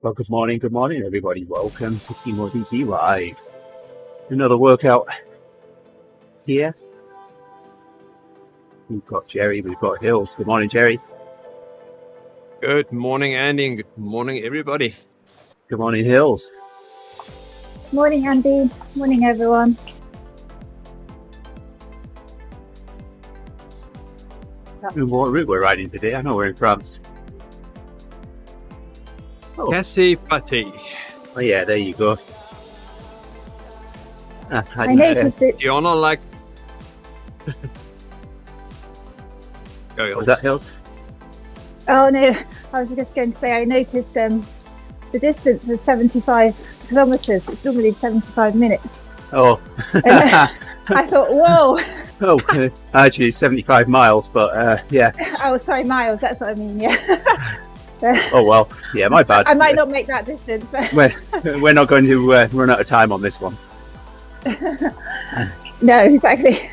Well, good morning, everybody. Welcome to TeamODZ Live. Another workout here. We've got Gerrie, we've got Hills. Good morning, Gerrie. Good morning, Andy, and good morning, everybody. Good morning, Hills. Morning, Andy. Morning, everyone. What route we're riding today? I know we're in France. Oh, Cassie Patti. oh yeah, there you go. I noticed it. Diana like. Go, Was that Hills? Oh no, I was just going to say I noticed the distance was 75 kilometers. It's normally 75 minutes. Oh. And I thought, whoa. Oh, actually 75 miles, but yeah. Oh, sorry, miles. That's what I mean. Yeah. Oh well, yeah, my bad. I might not make that distance, but We're not going to run out of time on this one. no, exactly.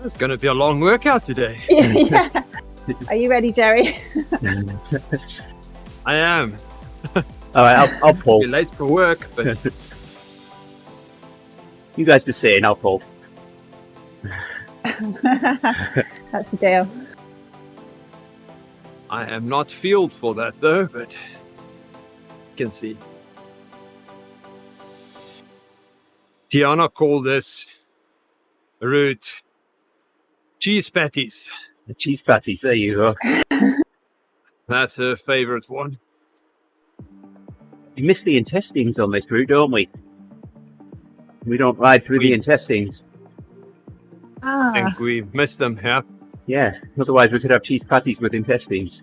It's going to be a long workout today. Yeah. Are you ready, Gerrie? I am. All right, I'll pull. Be late for work, but You guys just say, and I'll pull. That's the deal. I am not fueled for that though. But you can see. Tiana called this route cheese patties. The cheese patties, there you go. That's her favorite one. We miss the intestines on this route, don't we? We don't ride through the intestines. I think we missed them here. Yeah, otherwise we could have cheese patties with intestines.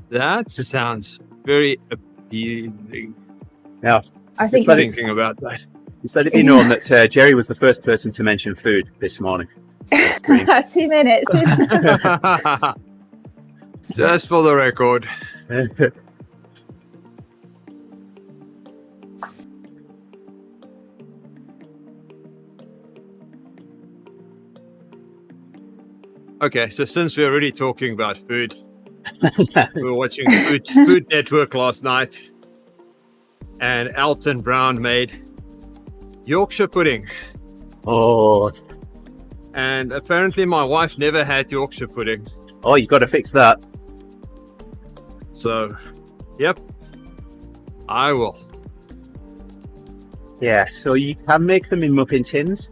That sounds very appealing. Yeah, I think Just Thinking about that. just let it be known that Gerrie was the first person to mention food this morning. 2 minutes. Just for the record. Okay, so since we're already talking about food, we were watching Food Network last night, and Alton Brown made Yorkshire pudding. Oh, And apparently my wife never had Yorkshire pudding. oh, you got to fix that. So, yep, I will. Yeah, so you can make them in muffin tins,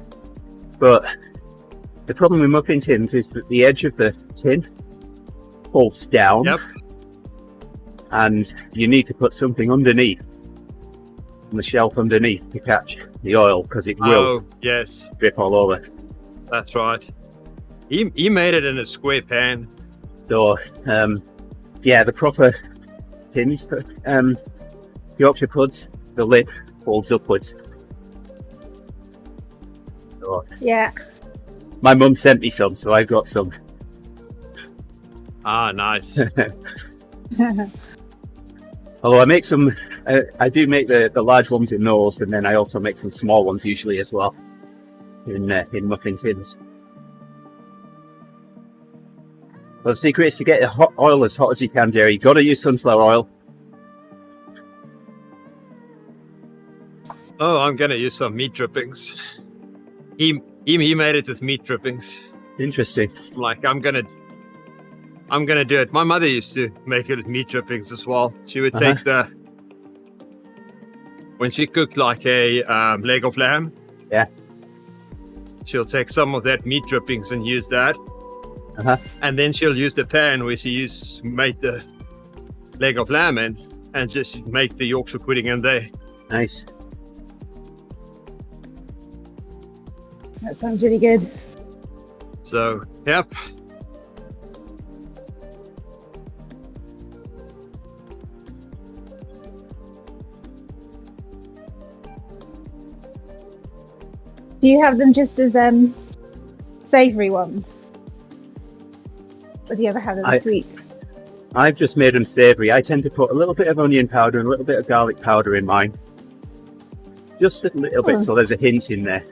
but the problem with muffin tins is that the edge of the tin folds down, Yep. and you need to put something underneath, on the shelf underneath, to catch the oil, because it will Oh, yes, drip all over. that's right. He made it in a square pan. So, yeah, the proper tins, Yorkshire puds, the lid folds upwards. So, Yeah. my mum sent me some, so I've got some. Ah, nice. Although I make some, I do make the large ones in those, and then I also make some small ones usually as well, in muffin tins. Well, the secret is to get the hot oil as hot as you can, Gerrie. You've got to use sunflower oil. Oh, I'm gonna use some meat drippings. He made it with meat drippings. Interesting. Like I'm gonna do it. My mother used to make it with meat drippings as well. She would take when she cooked like a leg of lamb. Yeah. She'll take some of that meat drippings and use that. And then she'll use the pan where she made the leg of lamb in, and just make the Yorkshire pudding in there. Nice. That sounds really good. So, yep. Do you have them just as savoury ones? Or do you ever have them sweet? I've just made them savoury. I tend to put a little bit of onion powder and a little bit of garlic powder in mine. Just a little bit, so there's a hint in there.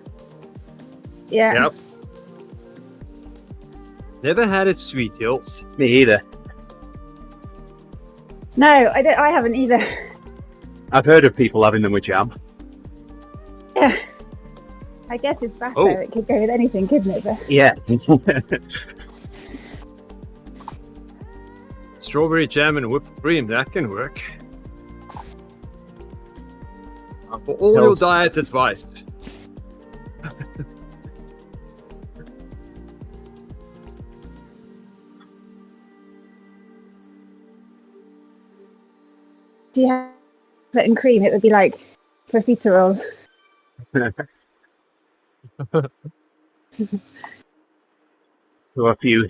Yeah. Yep. Never had it sweet, Hills. Me either. No, I haven't either. I've heard of people having them with jam. Yeah. I guess it's batter. Oh. It could go with anything, couldn't it? But Yeah. Strawberry jam and whipped cream, that can work. For all your Hills. diet advice. if you had put in cream, it would be like profiterole. Throw a few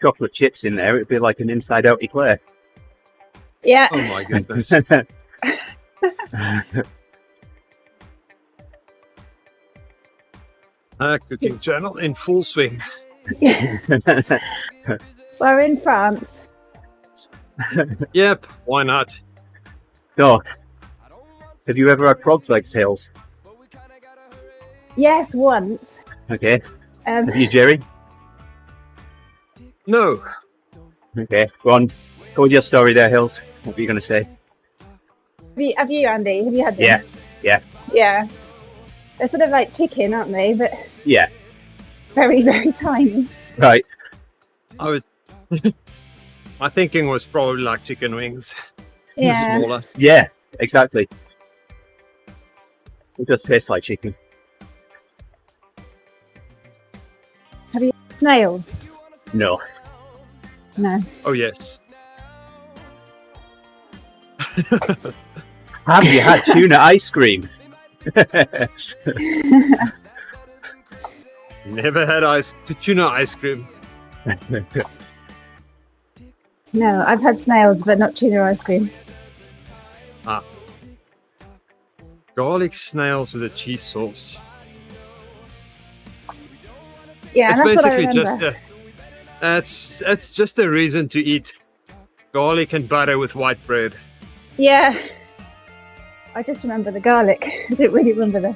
chocolate chips in there, it'd be like an inside out eclair. Yeah. Oh my goodness. Cooking channel in full swing. We're in France. Yep, why not? So, have you ever had frog's legs, Hills? Yes, once. Okay. Um, Have you, Gerrie? No. Okay. Go on. Go with your story there, Hills. What were you going to say? have you, Andy? Have you had them? Yeah. Yeah. Yeah. They're sort of like chicken, aren't they? But Yeah. very, very tiny. Right. I was my thinking was probably like chicken wings. Yeah. Smaller. Yeah, exactly. It does taste like chicken. Snails? No. No. Oh yes. Have you had tuna ice cream? Never had tuna ice cream. No, I've had snails, but not tuna ice cream. Garlic snails with a cheese sauce. Yeah, It's that's what I basically remember. it's just a reason to eat garlic and butter with white bread. Yeah. I just remember the garlic. I don't really remember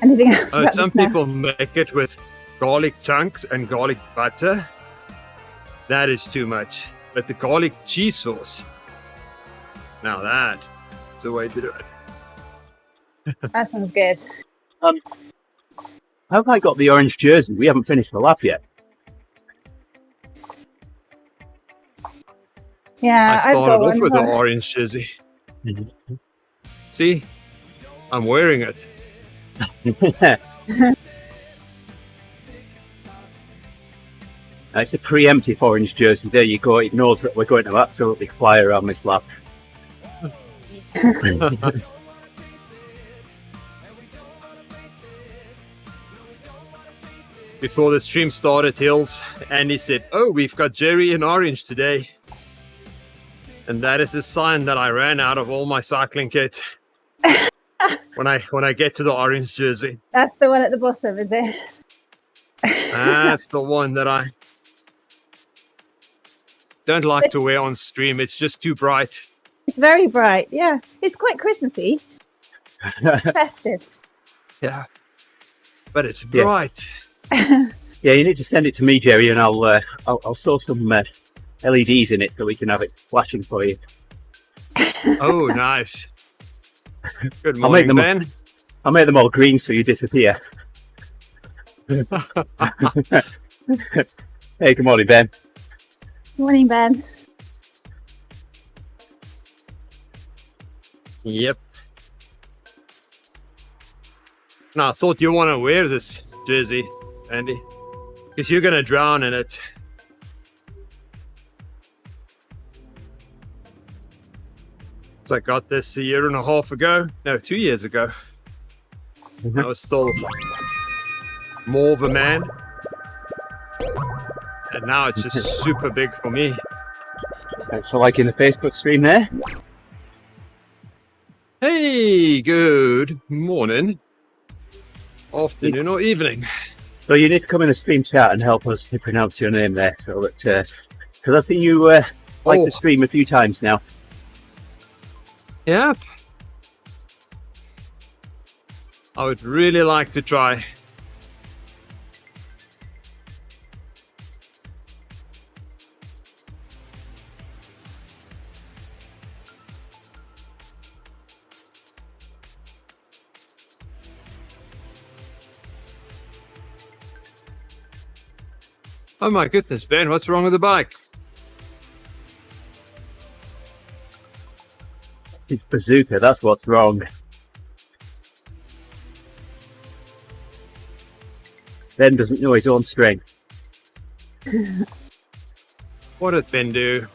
anything else. about Some the snail. people make it with garlic chunks and garlic butter. That is too much. But the garlic cheese sauce, now that's the way to do it. That sounds good. How have I got the orange jersey? We haven't finished the lap yet. Yeah, I I've got started off one. with the but- orange jersey. See, I'm wearing it. It's a preemptive orange jersey. There you go. It knows that we're going to absolutely fly around this lap. Before the stream started, Hills, Andy said, "Oh, we've got Gerrie in orange today," and that is a sign that I ran out of all my cycling kit. when I get to the orange jersey, That's the one at the bottom, is it? that's the one that I don't like to wear on stream. It's just too bright. It's very bright. Yeah, it's quite Christmassy, festive. Yeah, but it's Yeah. bright. Yeah, you need to send it to me, Gerrie, and I'll sew some LEDs in it so we can have it flashing for you. Oh, nice. Good I'll make morning, them- Ben. I'll make them all green so you disappear. Hey, good morning, Ben. Morning, Ben. Yep. Now, I thought you want to wear this jersey, Andy, because you're going to drown in it. So I got this a year and a half ago. No, 2 years ago. I was still more of a man. And now it's just super big for me. Thanks for liking the Facebook stream there. Hey, good morning, afternoon, or evening. So you need to come in the stream chat and help us to pronounce your name there, so that because I've seen you like Oh. the stream a few times now. Yep. I would really like to try. Oh my goodness, Ben, what's wrong with the bike? It's bazooka, that's what's wrong. Ben doesn't know his own strength. What did Ben do?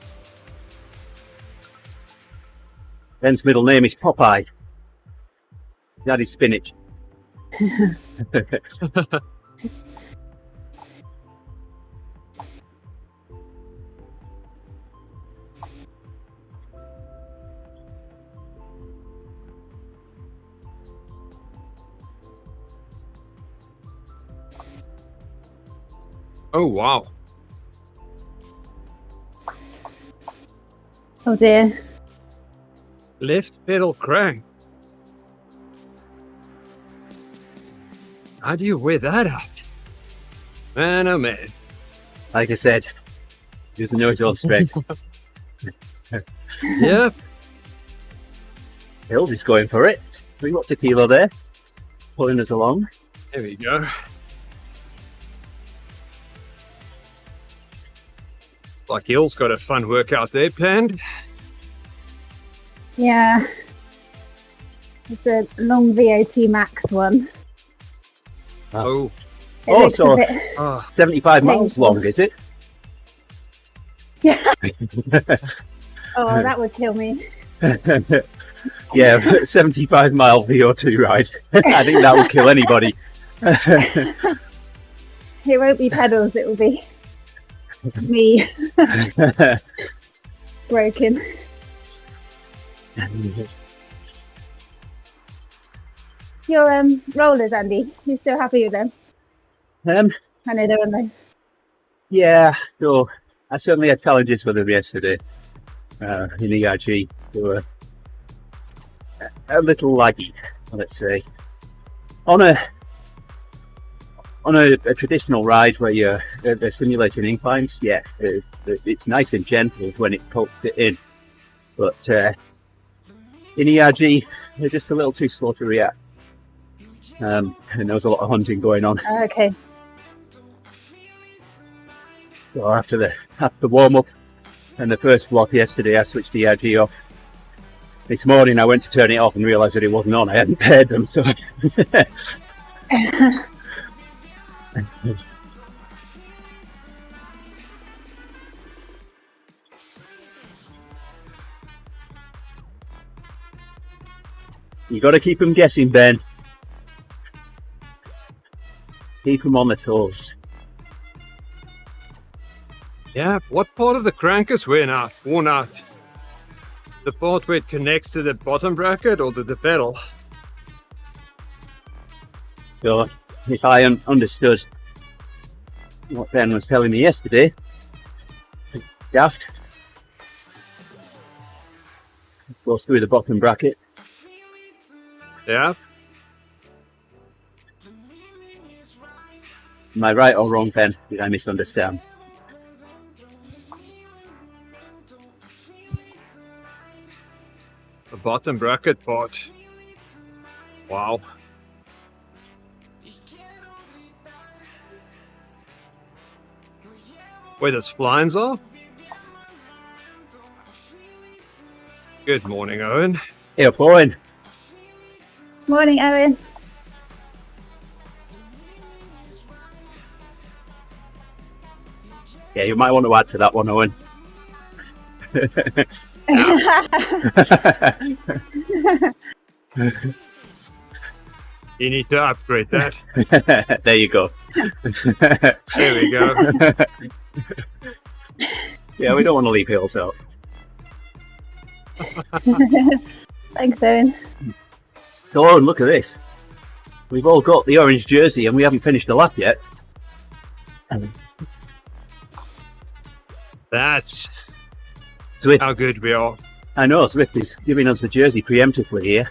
Ben's middle name is Popeye. That is spinach. Oh, wow. Oh dear. Left pedal crank. How do you wear that out? Man, oh man. Like I said, he doesn't know his own strength. Yep. Hills is going for it. We got a kilo there, pulling us along. There we go. Like Hill's got a fun workout there planned. Yeah. It's a long VO2 max one. Oh. It Oh, looks so- a bit... Oh, 75 miles Painful. long, is it? Yeah. Oh, that would kill me. Yeah, 75 mile VO2 ride. I think that would kill anybody. It won't be pedals, it will be me broken. Your rollers, Andy, you still happy with them? I know they're on there. Yeah, so I certainly had challenges with them yesterday in ERG. They were a little laggy, let's say. On a traditional ride where they're simulating inclines, yeah, it's nice and gentle when it pokes it in. But in ERG, they're just a little too slow to react. And there was a lot of hunting going on. Okay. So after the warm up and the first block yesterday, I switched the ERG off. This morning I went to turn it off and realised that it wasn't on. I hadn't paired them, so you got to keep them guessing, Ben. Keep them on the toes. yeah. What part of the crank is worn out? The part where it connects to the bottom bracket or to the pedal? So if I understood what Ben was telling me yesterday, daft goes through the bottom bracket. Yeah. Am I right or wrong, Ben? Did I misunderstand? The bottom bracket part. Wow. Where the splines are? Good morning, Owen. Hey, Owen. Morning, Owen. Yeah, you might want to add to that one, Owen. You need to upgrade that. There you go. There we go. Yeah, we don't want to leave hills out. Thanks, Owen. So, Owen, look at this. We've all got the orange jersey and we haven't finished the lap yet. That's Swift, how good we are. I know, Swift is giving us the jersey preemptively here.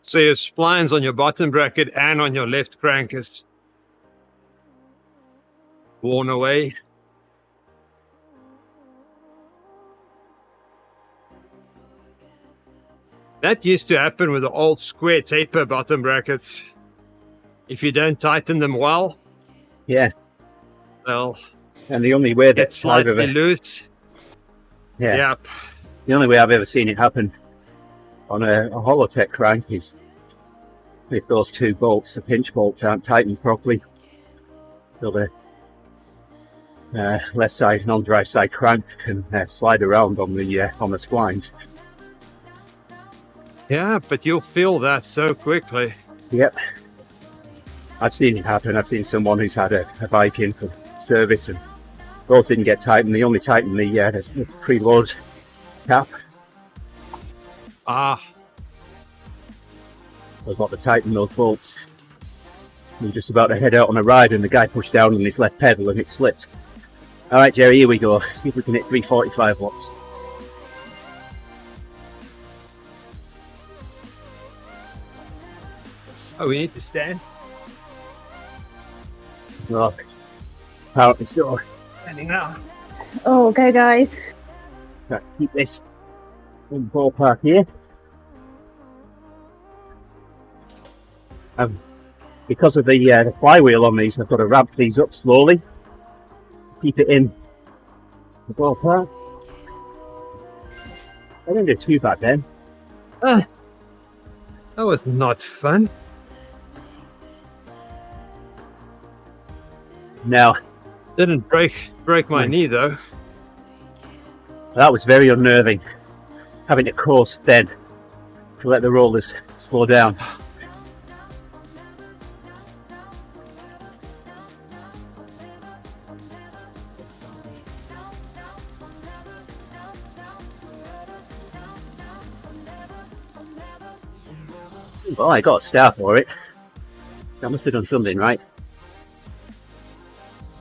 So your splines on your bottom bracket and on your left crank is worn away. That used to happen with the old square taper bottom brackets. If you don't tighten them well, Yeah. they'll And the only way get that I've slightly ever, loose. yeah, Yep. the only way I've ever seen it happen on a Holotech crank is if those two bolts, the pinch bolts, aren't tightened properly. So the left side non-drive side crank can slide around on the splines. Yeah, but you'll feel that so quickly. Yep. I've seen it happen. I've seen someone who's had a bike in for service and those didn't get tightened. They only tightened the preload cap. Ah, I've got to tighten those bolts. I'm just about to head out on a ride and the guy pushed down on his left pedal and it slipped. Alright Gerrie, here we go. See if we can hit 345 watts. oh, we need to stand. Well, apparently so. Standing now. Oh, go guys. Right, keep this in the ballpark here. Because of the flywheel on these, I've got to ramp these up slowly. Keep it in the ballpark. I didn't do too bad then. That was not fun. Now, Didn't break my knee though. that was very unnerving. Having to course then to let the rollers slow down. Well, I got a star for it. I must have done something right.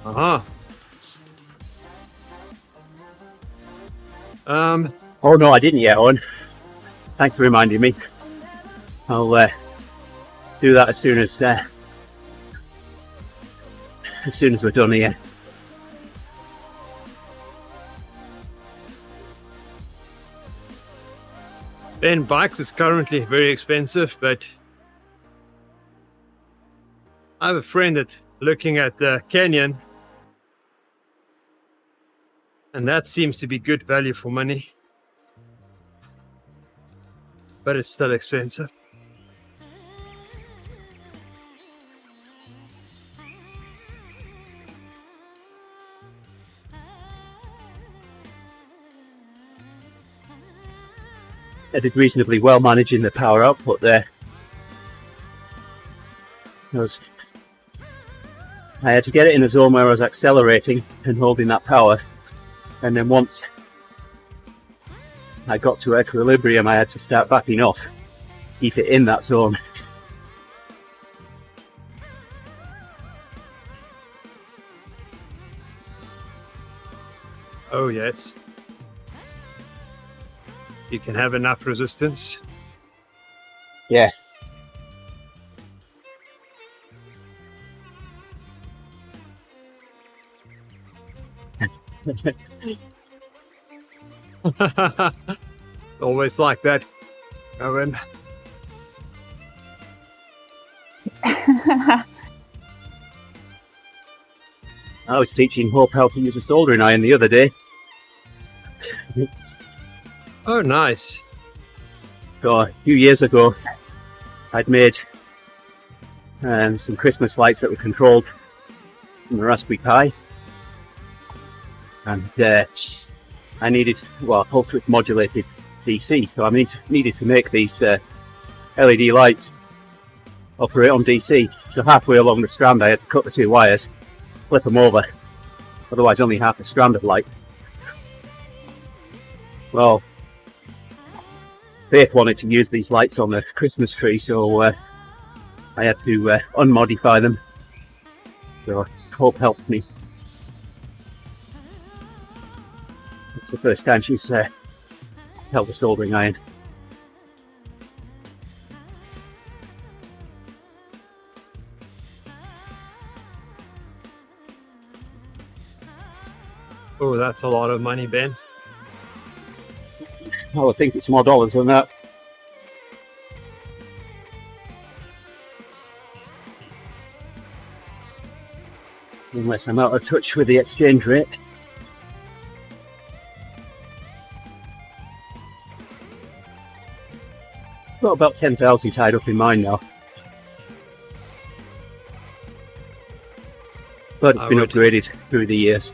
Uh-huh. Oh no, I didn't yet, Owen. Thanks for reminding me. I'll do that as soon as we're done here. Ben, bikes is currently very expensive, but I have a friend that's looking at the Canyon, and that seems to be good value for money, but it's still expensive. I did reasonably well managing the power output there. I had to get it in a zone where I was accelerating and holding that power, and then once I got to equilibrium I had to start backing off, keep it in that zone. Oh yes. You can have enough resistance. Yeah. Always like that, Owen. I was teaching Hope how to use a soldering iron the other day. Oh, nice. So a few years ago, I'd made some Christmas lights that were controlled from the Raspberry Pi, and I needed, well, pulse width modulated DC, so I needed to make these LED lights operate on DC. So halfway along the strand, I had to cut the two wires, flip them over, otherwise only half a strand of light. Well, Faith wanted to use these lights on the Christmas tree, so I had to unmodify them. So Hope helped me. It's the first time she's held a soldering iron. Oh, that's a lot of money, Ben. Oh, I think it's more dollars than that. unless I'm out of touch with the exchange rate. Got about 10,000 tied up in mine now. But it's been upgraded through the years.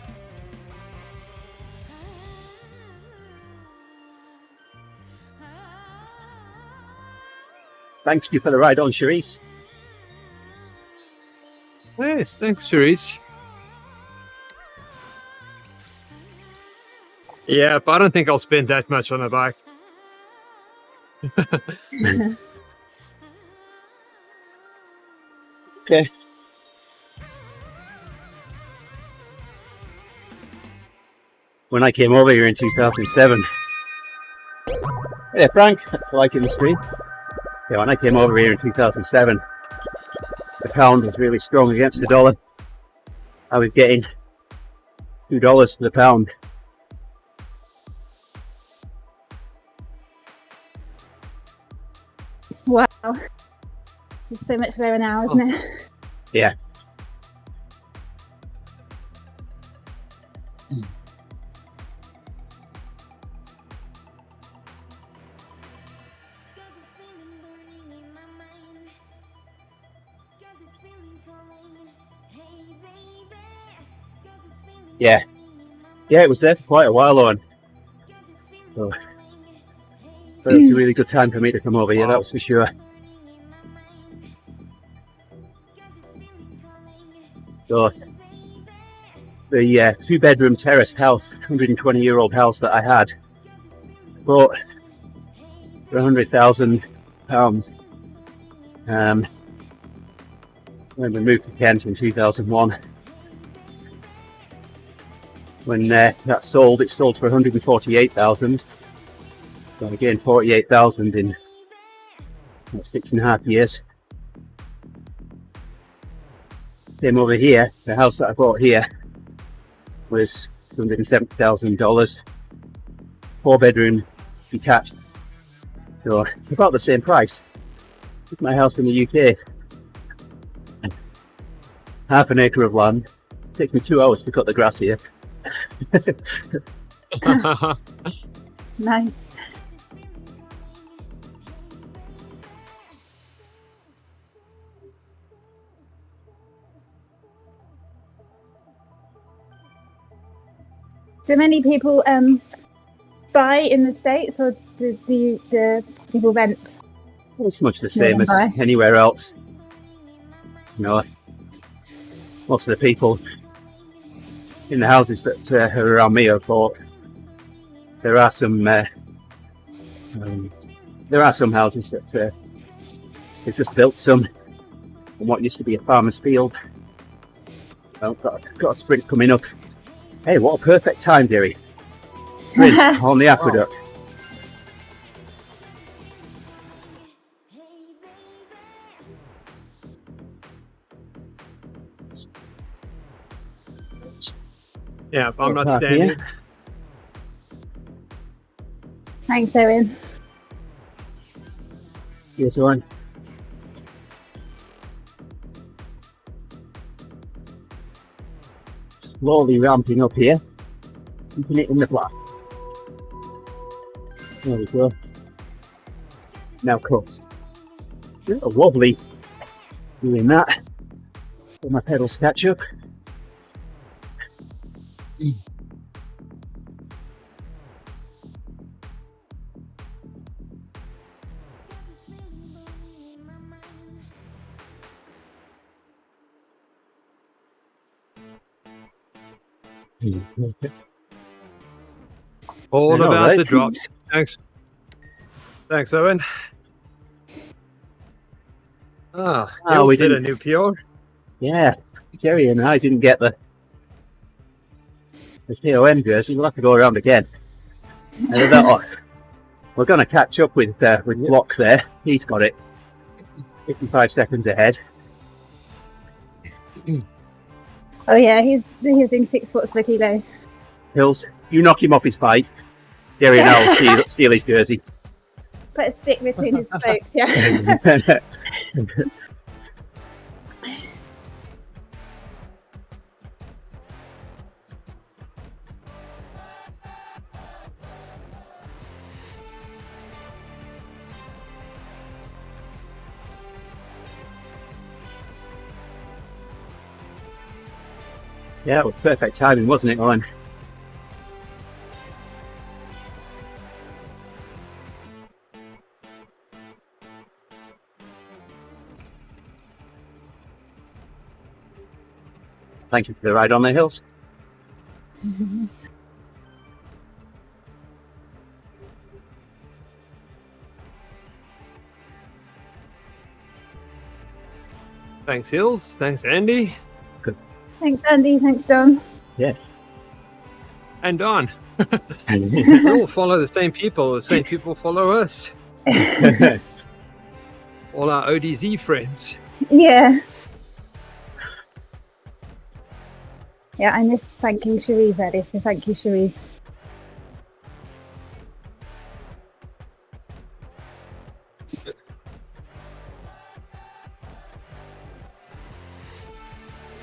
Thank you for the ride on, Charisse. Yes, thanks, Charisse. Yeah, but I don't think I'll spend that much on a bike. Okay. When I came over here in 2007. Hey Frank, liking the stream. Yeah, when I came over here in 2007, the pound was really strong against the dollar. I was getting $2 for the pound. Wow. There's so much lower now, isn't it? Yeah. Yeah. Yeah, it was there for quite a while on. So but it's a really good time for me to come over here, that was for sure. So the 2-bedroom terraced house, 120-year-old house that I had, bought for £100,000 when we moved to Kent in 2001. When that sold, it sold for 148,000. So again, 48,000 in 6.5 years. Came over here, the house that I bought here was $270,000, 4-bedroom detached. So about the same price as my house in the UK. Half an acre of land. It takes me 2 hours to cut the grass here. Nice. Do many people buy in the States, or do people rent? It's much the same as buy. anywhere else. You know, most of the people in the houses that are around me are bought. There are some houses that they've just built some on what used to be a farmer's field. Well, got a sprint coming up. Hey, what a perfect time, Gerrie. Sprint on the aqueduct. Yeah, if I'm not standing. Here. Thanks, Owen. Here's one. Slowly ramping up here, keeping it in the black. There we go. Now coast. A little wobbly doing that. Let my pedals catch up. All I know, about right? the drops. Thanks, Owen. We did a didn't. new PR. Yeah, Gerrie and I didn't get the TOM jersey. We'll have to go around again. We're going to catch up with Block there. He's got it 55 seconds ahead. Oh yeah, he's doing 6 watts per kilo. Hills, you knock him off his bike. Gerrie and I will steal his jersey. Put a stick between his spokes, yeah. Yeah, it was perfect timing, wasn't it, Owen? Thank you for the ride on the hills. Thanks, Hills. Thanks, Andy. Thanks, Andy. Thanks, Don. Yeah. And Don. We all follow the same people. The same people follow us. All our ODZ friends. Yeah. Yeah, I missed thanking Cherise earlier, so thank you, Cherise.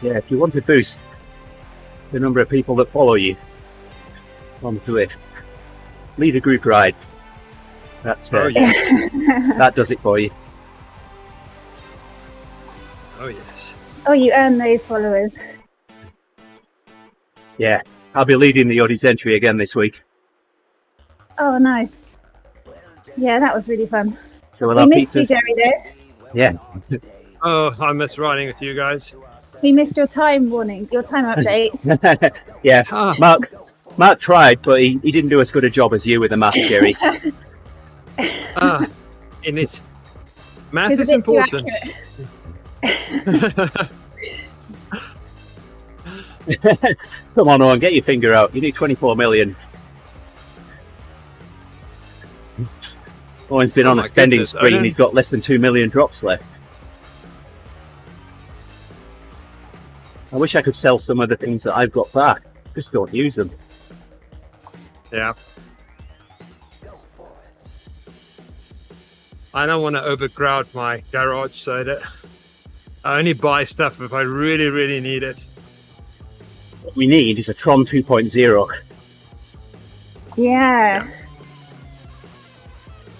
Yeah, if you want to boost the number of people that follow you onto it, lead a group ride. That's that does it for you. Oh, yes. Oh, you earn those followers. Yeah, I'll be leading the ODZ entry again this week. Oh, nice. Yeah, that was really fun. So we'll We have missed you, pizza. Gerrie, though. Yeah. Oh, I miss riding with you guys. We missed your time warning, your time updates. Yeah, Ah. Mark tried, but he didn't do as good a job as you with the math, Gerrie. And it's math It was is a bit too important. Come on, Owen, get your finger out. You need 24 million. Owen's been Oh on my a spending goodness, spree and Owen. he's got less than 2 million drops left. I wish I could sell some of the things that I've got back. Just don't use them. Yeah. I don't want to overcrowd my garage, so that I only buy stuff if I really, really need it. What we need is a Tron 2.0. Yeah.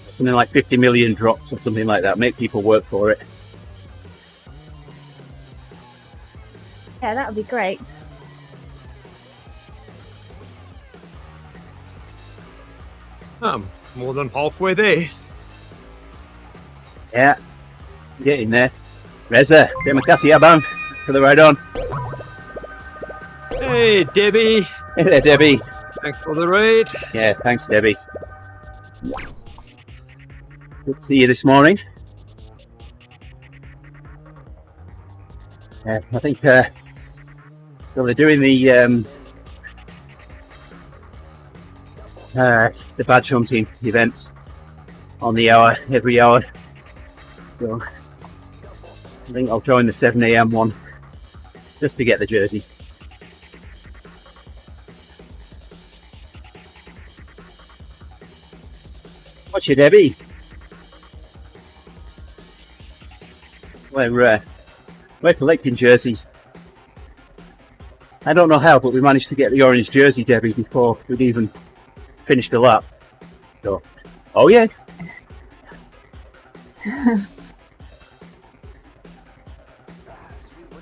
Something like 50 million drops or something like that. Make people work for it. Yeah, that would be great. I'm more than halfway there. Yeah, get in there. Reza, terima kasih abang. To the right on. Hey, Debbie. Hey there, Debbie. Thanks for the raid. Yeah, thanks, Debbie. Good to see you this morning. I think so they're doing the badge hunting events on the hour, every hour. So I think I'll join the 7 AM one just to get the jersey. What's your Debbie? We're collecting jerseys. I don't know how, but we managed to get the orange jersey, Debbie, before we'd even finished the lap. So, oh yeah.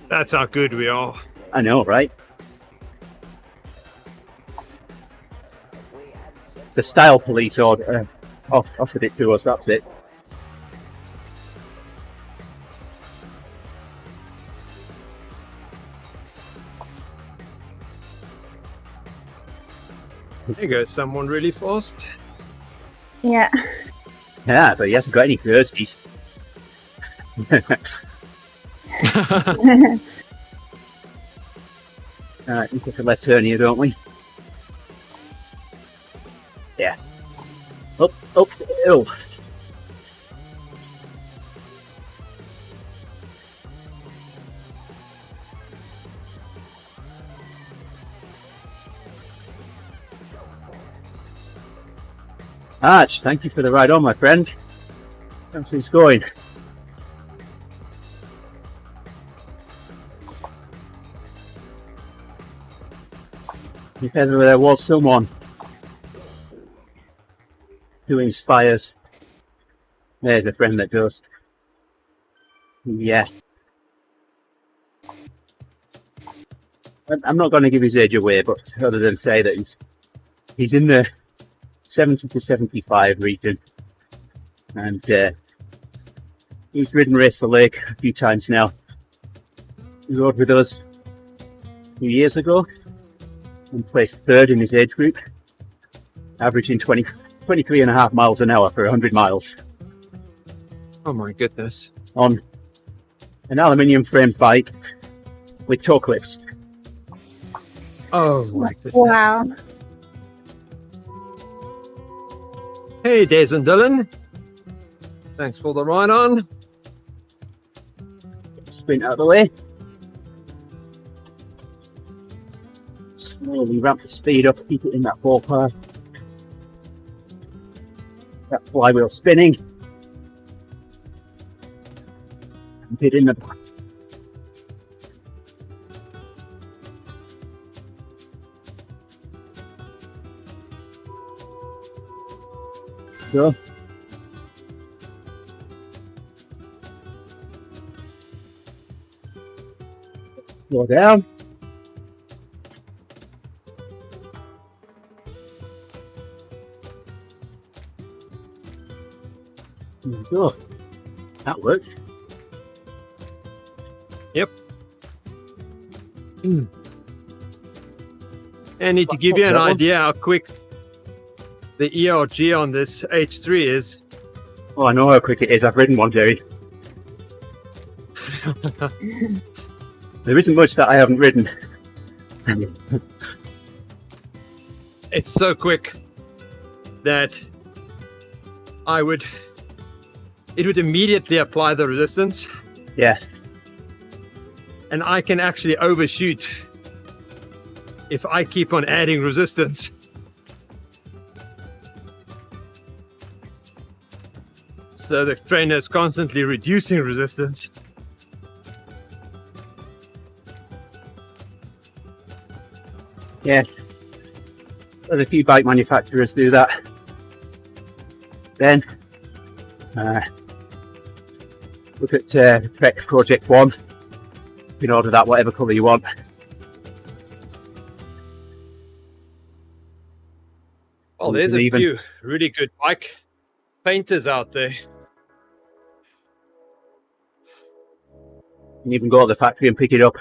That's how good we are. I know, right? The style police offered it to us, that's it. There goes someone really fast. Yeah. Yeah, but he hasn't got any jerseys. We take a left turn here, don't we? Yeah. Up, up, oh. Arch, thank you for the ride on, my friend. How's things going? If ever there was someone who inspires, there's a friend that does. Yeah. I'm not going to give his age away, but other than say that he's in the 70 to 75 region, and he's ridden Race the Lake a few times now. He rode with us a few years ago and placed third in his age group, averaging 23.5 miles an hour for 100 miles. Oh my goodness. On an aluminium framed bike with toe clips. Oh my goodness. Wow. Hey, Des and Dylan. Thanks for the ride on. Sprint out of the way. Slowly ramp the speed up, keep it in that ballpark. That flywheel spinning. And hit in the go. Slow down. There we go. That works. Yep. And to give you an idea how quick the ERG on this H3 is. Oh, I know how quick it is. I've ridden one, Gerrie. There isn't much that I haven't ridden. It's so quick that it would immediately apply the resistance, Yes. and I can actually overshoot if I keep on adding resistance. So the trainer is constantly reducing resistance. Yes. There's a few bike manufacturers do that. Then look at Trek Project 1. You can order that whatever colour you want. Well, there's a few really good bike painters out there. You can even go to the factory and pick it up.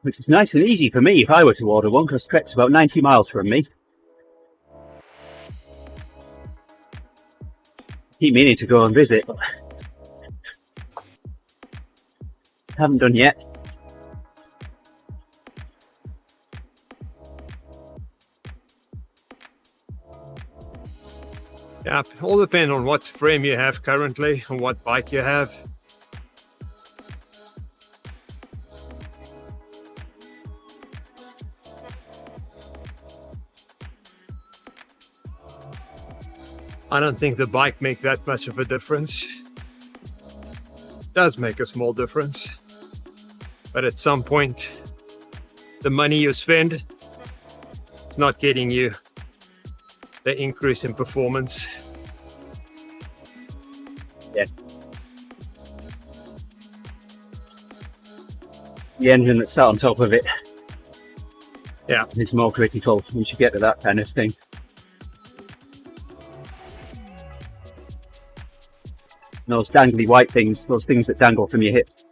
Which is nice and easy for me if I were to order one, because Trek's about 90 miles from me. Keep meaning to go and visit, but haven't done yet. Yeah, it all depends on what frame you have currently and what bike you have. I don't think the bike makes that much of a difference. It does make a small difference. But at some point, the money you spend, it's not getting you the increase in performance. Yeah. The engine that's sat on top of it. Yeah. Is more critical once you get to that kind of thing. Those dangly white things, those things that dangle from your hips.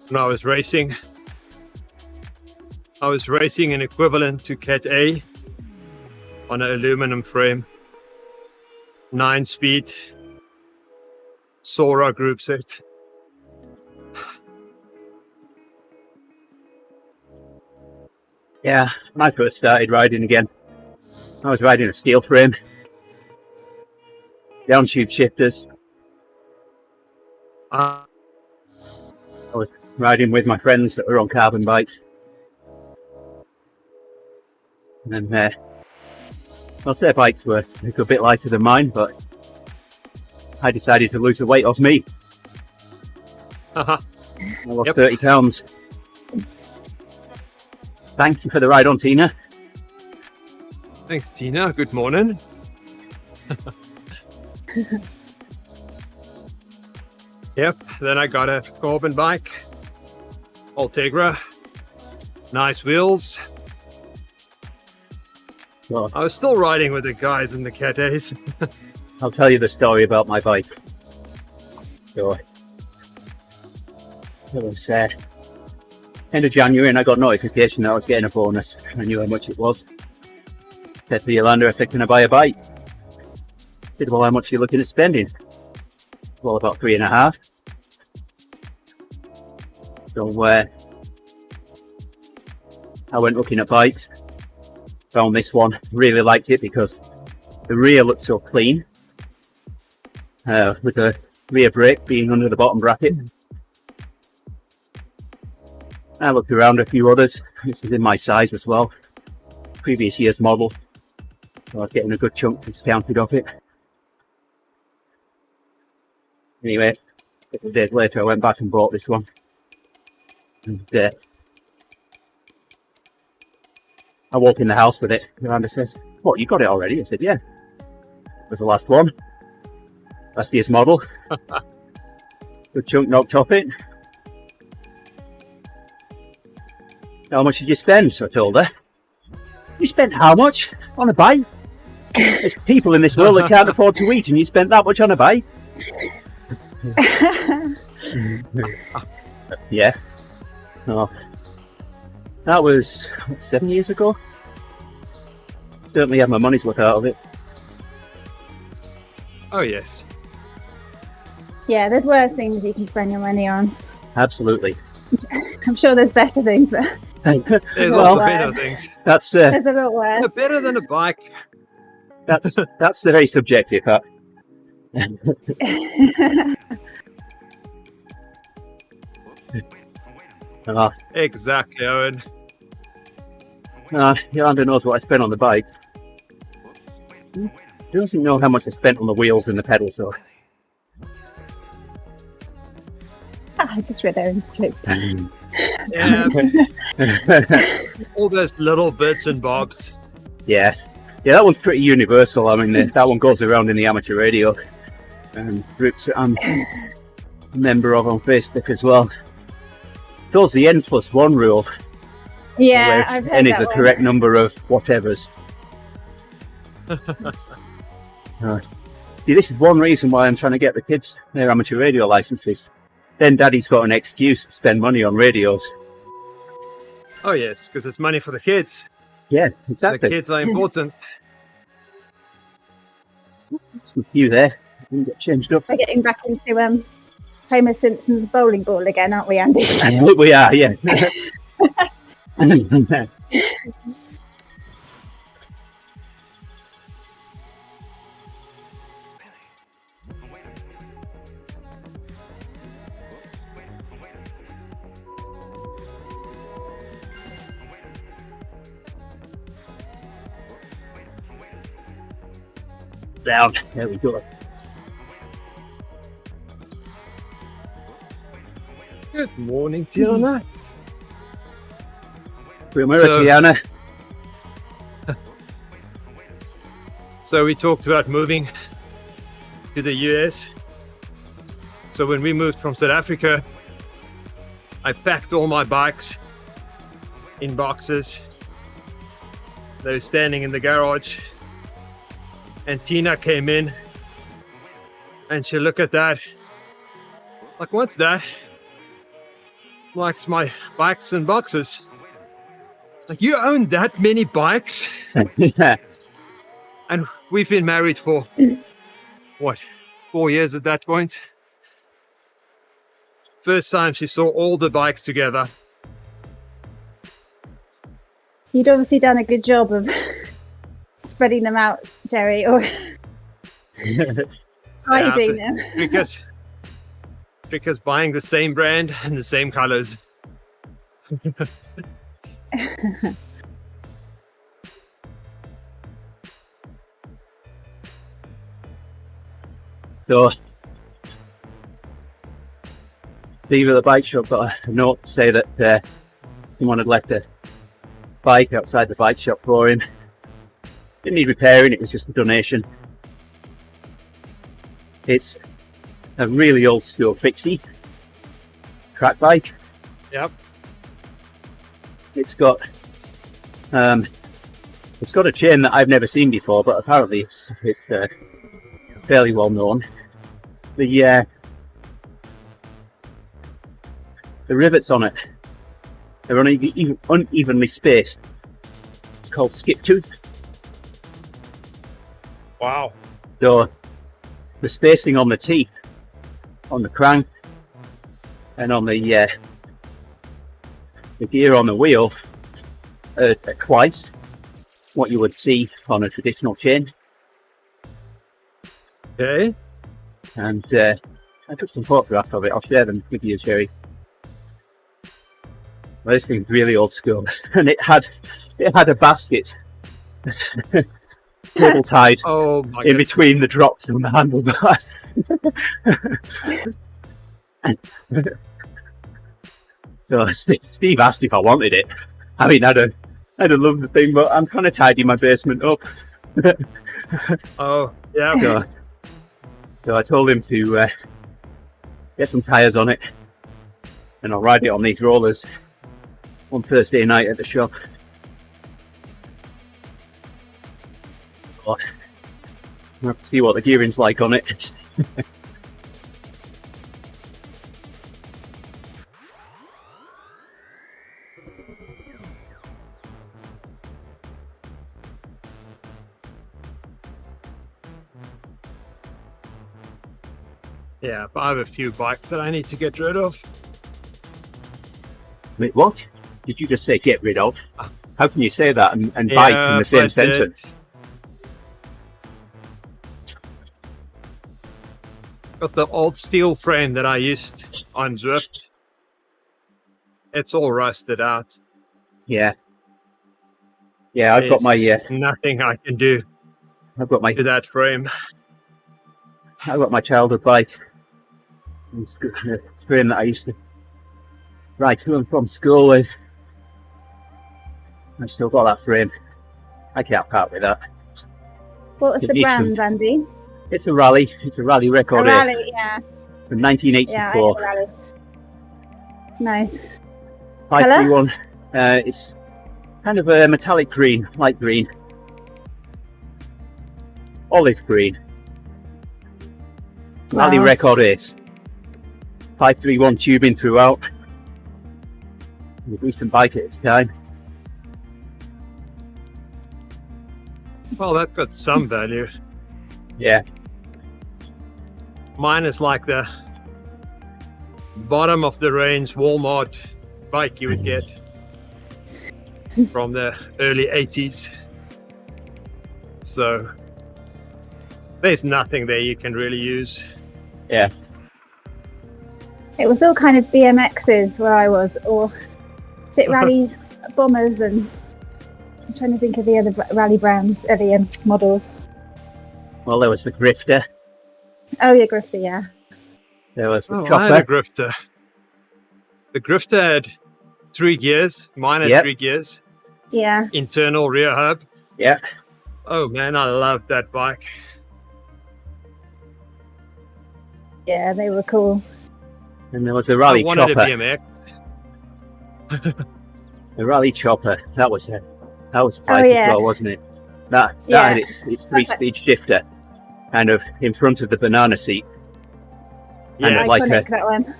When I was racing an equivalent to Cat A on an aluminum frame, 9-speed Sora group set. Yeah, when I first started riding again, I was riding a steel frame, down tube shifters. I was riding with my friends that were on carbon bikes. And then, well, their bikes were a good bit lighter than mine, but I decided to lose the weight off me. Haha. I lost Yep. 30 pounds. Thank you for the ride on, Tina. Thanks, Tina. Good morning. Yep. Then I got a carbon bike, Ultegra, nice wheels. Well, I was still riding with the guys in the Cates. I'll tell you the story about my bike. So, it was end of January, and I got notification that I was getting a bonus. I knew how much it was. Said to Yolanda, I said, can I buy a bike? Said, well, how much are you looking at spending? Well, about 3.5. So I went looking at bikes, found this one, really liked it because the rear looked so clean, with the rear brake being under the bottom bracket. I looked around a few others. This is in my size as well, previous year's model, so I was getting a good chunk discounted off it. Anyway, a couple of days later I went back and bought this one. And I walk in the house with it. Miranda says, what, you got it already? I said, yeah. It was the last one. Last year's model. Good chunk knocked off it. How much did you spend? So I told her. You spent how much on a bike? There's people in this world that can't afford to eat, and you spent that much on a bike? Yeah. Oh, that was 7 years ago. Certainly had my money's worth out of it. Oh, yes. Yeah, there's worse things you can spend your money on. Absolutely. I'm sure there's better things, but There's Well, also better things. that's there's a lot worse. They're better than a bike. that's very subjective. Huh? Exactly, Owen. Yolanda knows what I spent on the bike. She doesn't know how much I spent on the wheels and the pedals, though. I just read Aaron's clip. Yeah, all those little bits and bobs. Yeah, that one's pretty universal. I mean, that one goes around in the amateur radio groups that I'm a member of on Facebook as well. Does the N+1 rule, Yeah, where I've heard N is that the one. correct number of whatevers. See, this is one reason why I'm trying to get the kids their amateur radio licenses. Then Daddy's got an excuse to spend money on radios. Oh, yes, because it's money for the kids. Yeah, The exactly. kids are important. Some few there. Didn't get changed up. We're getting back into Homer Simpson's bowling ball again, aren't we, Andy? We are, yeah. Down. There we go. Good morning, Tiana. Remember, So- Tiana? So we talked about moving to the US. So when we moved from South Africa, I packed all my bikes in boxes. They were standing in the garage. And Tina came in and she looked at that. Like, what's that? Like, it's my bikes and boxes. Like, you own that many bikes? And we've been married for, what, 4 years at that point? First time she saw all the bikes together. You'd obviously done a good job of spreading them out, Gerrie, or hiding them. Because buying the same brand and the same colors. So Steve at the bike shop got a note to say that someone had left a bike outside the bike shop for him. Didn't need repairing, it was just a donation. It's a really old school fixie track bike. Yep. It's got a chain that I've never seen before, but apparently it's fairly well known. The rivets on it are unevenly spaced. It's called skip tooth. Wow. So the spacing on the teeth, on the crank, and on the gear on the wheel are twice what you would see on a traditional chain. Okay. And I took some photographs of it. I'll share them with you, Gerrie. Well, this thing's really old school, and it had a basket cable tied Oh my in God. between the drops and the handlebars. So Steve asked if I wanted it. I mean, I'd have loved the thing, but I'm trying to tidy my basement up. Oh, yeah. So I told him to get some tyres on it, and I'll ride it on these rollers on Thursday night at the shop. We'll have to see what the gearing's like on it. Yeah, but I have a few bikes that I need to get rid of. Wait, what? Did you just say get rid of? How can you say that and Yeah, bike in the same but, sentence? Got the old steel frame that I used on Zwift. It's all rusted out. Yeah. Yeah, I've got my There's nothing I can do I've got my to that frame. childhood bike. It's a frame that I used to ride to and from school with. I've still got that frame. I can't part with that. What was It the needs brand, Andy? It's a rally. It's a rally A record rally, ace yeah. from Yeah, I 1984. had a rally. Nice. 531. It's kind of a metallic green, light green, olive green. Rally Wow. record ace. 531 tubing throughout. A decent bike at its time. Well, that got some value. Yeah. Mine is like the bottom of the range Walmart bike you would get from the early 80s. So there's nothing there you can really use. Yeah. It was all kind of BMXs where I was, or bit rally bombers, and I'm trying to think of the other rally brands, the models. Well, there was the Grifter. Oh yeah, Griffey, yeah. There was the Oh, I had a Chopper. Grifter. The Grifter had 3 gears. Mine had Yep. 3 gears. Yeah. Internal rear hub. Yeah. Oh man, I love that bike. Yeah, they were cool. And there was the Rally I wanted Chopper. a BMX. The Rally Chopper. That was a Oh, bike yeah. as well, wasn't it? That Yeah. had its 3-speed shifter, kind of in front of the banana seat, And Yeah, it's like Iconic, that one.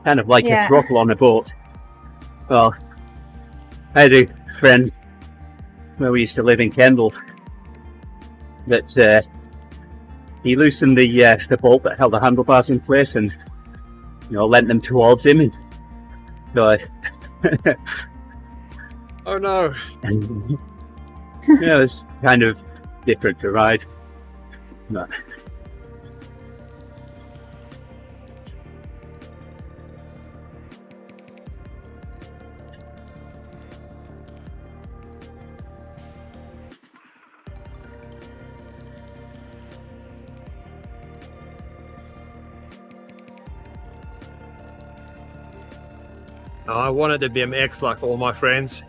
kind of like Yeah. a throttle on a boat. Well, I had a friend where we used to live in Kendal that he loosened the bolt that held the handlebars in place and leant them towards him, and so oh no. and it's kind of different to ride. But I wanted a BMX like all my friends.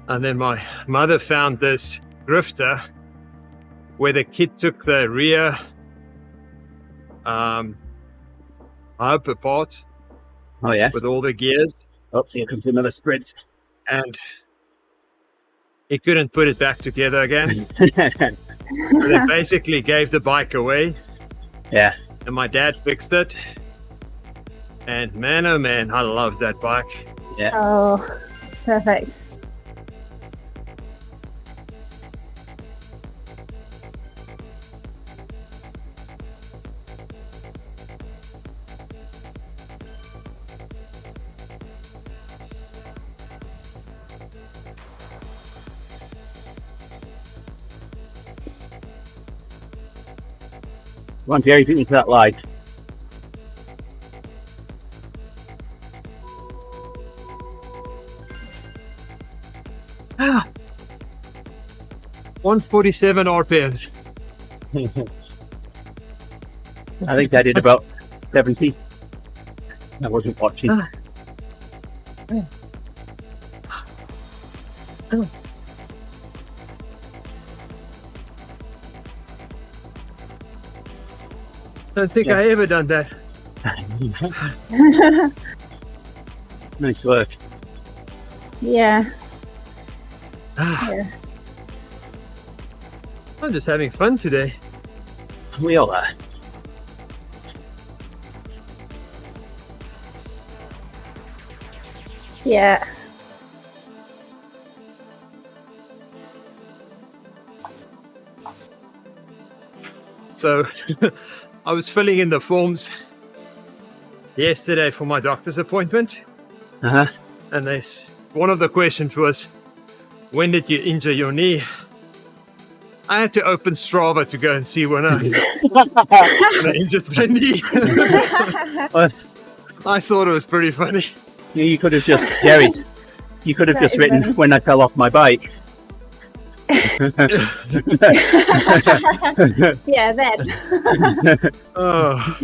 And then my mother found this drifter where the kid took the rear hub apart Oh yeah. with all the gears, Oh, here comes another sprint. and he couldn't put it back together again. So they basically gave the bike away, Yeah. and my dad fixed it. And man, oh man, I love that bike. Oh, perfect. Come on, Gerrie, beat me to that line. Ah, 147 RPMs. I think I did about 70. I wasn't watching. I don't think I ever done that. Nice work. Yeah. Ah, Yeah. I'm just having fun today. We all are. Yeah. So I was filling in the forms yesterday for my doctor's appointment, Uh-huh. and one of the questions was, when did you injure your knee? I had to open Strava to go and see when I injured my knee. I thought it was pretty funny. You could have just, Gerrie, you could have That just is written funny. when I fell off my bike. Yeah, then. Oh,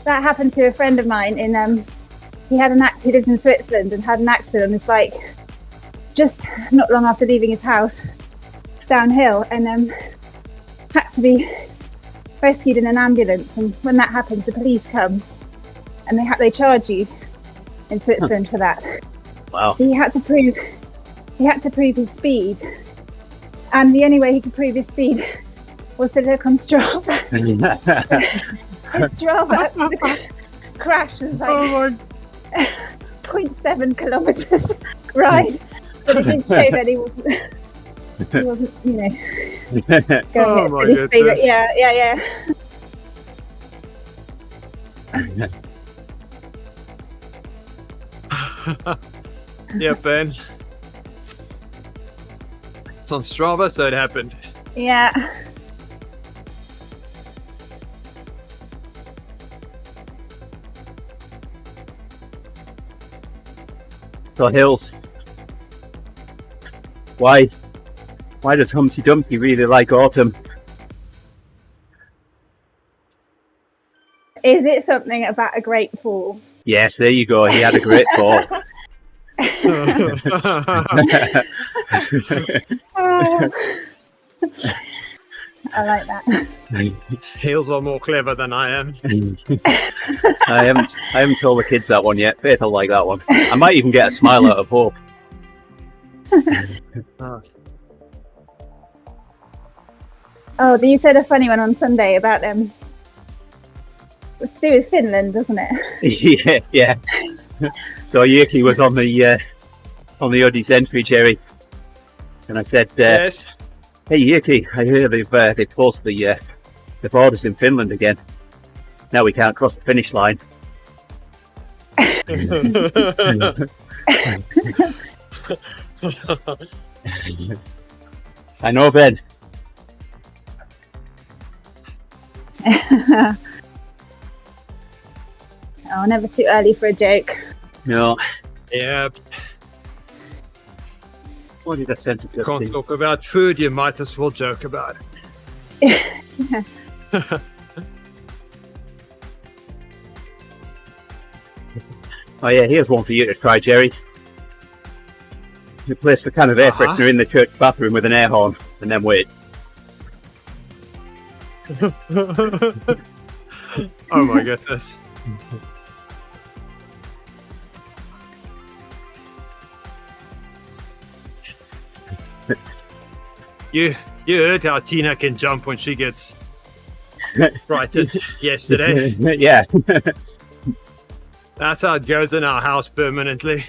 That happened to a friend of mine he he lives in Switzerland and had an accident on his bike just not long after leaving his house downhill, and had to be rescued in an ambulance. And when that happens, the police come and they charge you in Switzerland for that. Wow. So he had to prove his speed, and the only way he could prove his speed was to look on Strava. Strava, the crash was like oh my 0.7 kilometers ride, but it did show that he wasn't, you know, going Oh at my any speed. goodness. Yeah. Yeah, Ben. It's on Strava, so it happened. Yeah. So Hills, why does Humpty Dumpty really like autumn? Is it something about a great fall? Yes, there you go. He had a great fall. I like that. Heels are more clever than I am. I haven't told the kids that one yet. Faith will like that one. I might even get a smile out of Hope. Oh, you said a funny one on Sunday about it's to do with Finland, doesn't it? yeah. So Yerky was on the ODZ entry, Gerrie, and I said, Yes. "Hey Yerky, I hear they've closed the borders in Finland again. Now we can't cross the finish line." I know, Ben. Oh, never too early for a joke. No. Yeah. What did I send to Can't Justin? talk about food, you might as well joke about it. Oh yeah, here's one for you to try, Gerrie. You place the can of air freshener in the church bathroom with an air horn, and then wait. Oh my goodness. You heard how Tina can jump when she gets frightened yesterday. Yeah. That's how it goes in our house permanently.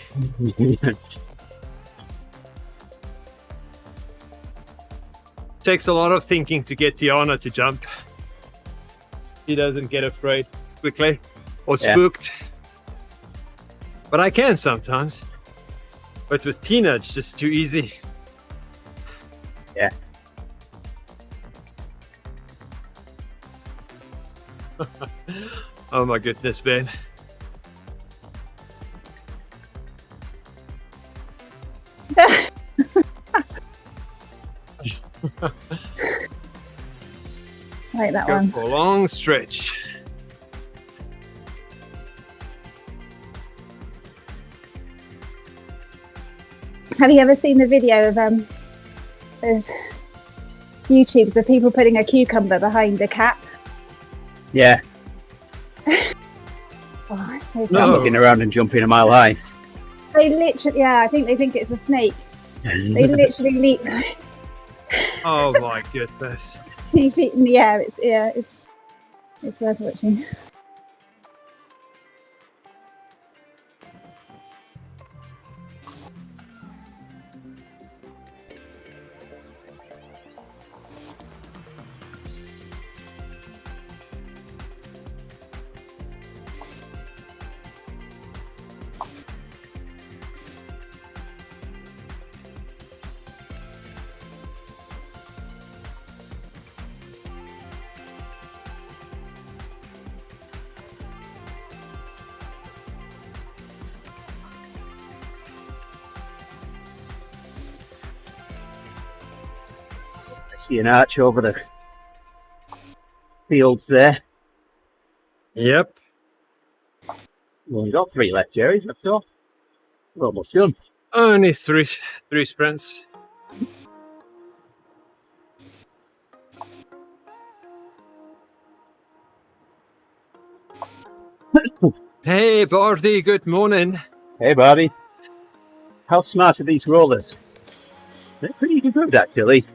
Takes a lot of thinking to get Tiana to jump. She doesn't get afraid quickly or spooked. But I can sometimes. But with Tina, it's just too easy. Yeah. Oh my goodness, Ben. Like that Go one. for a long stretch. Have you ever seen the video of there's YouTubes of people putting a cucumber behind a cat? Yeah. Oh, it's so I'm funny. looking around and jumping a mile high. They literally, yeah, I think they think it's a snake. They literally leap Oh my goodness. 2 feet in the air. It's worth watching. I see an arch over the fields there. Yep. We've only got 3 left, Gerrie, that's all. We're almost done. Only three sprints. Hey, Bardi, good morning. Hey, Bobby. How smart are these rollers? They're pretty good, actually.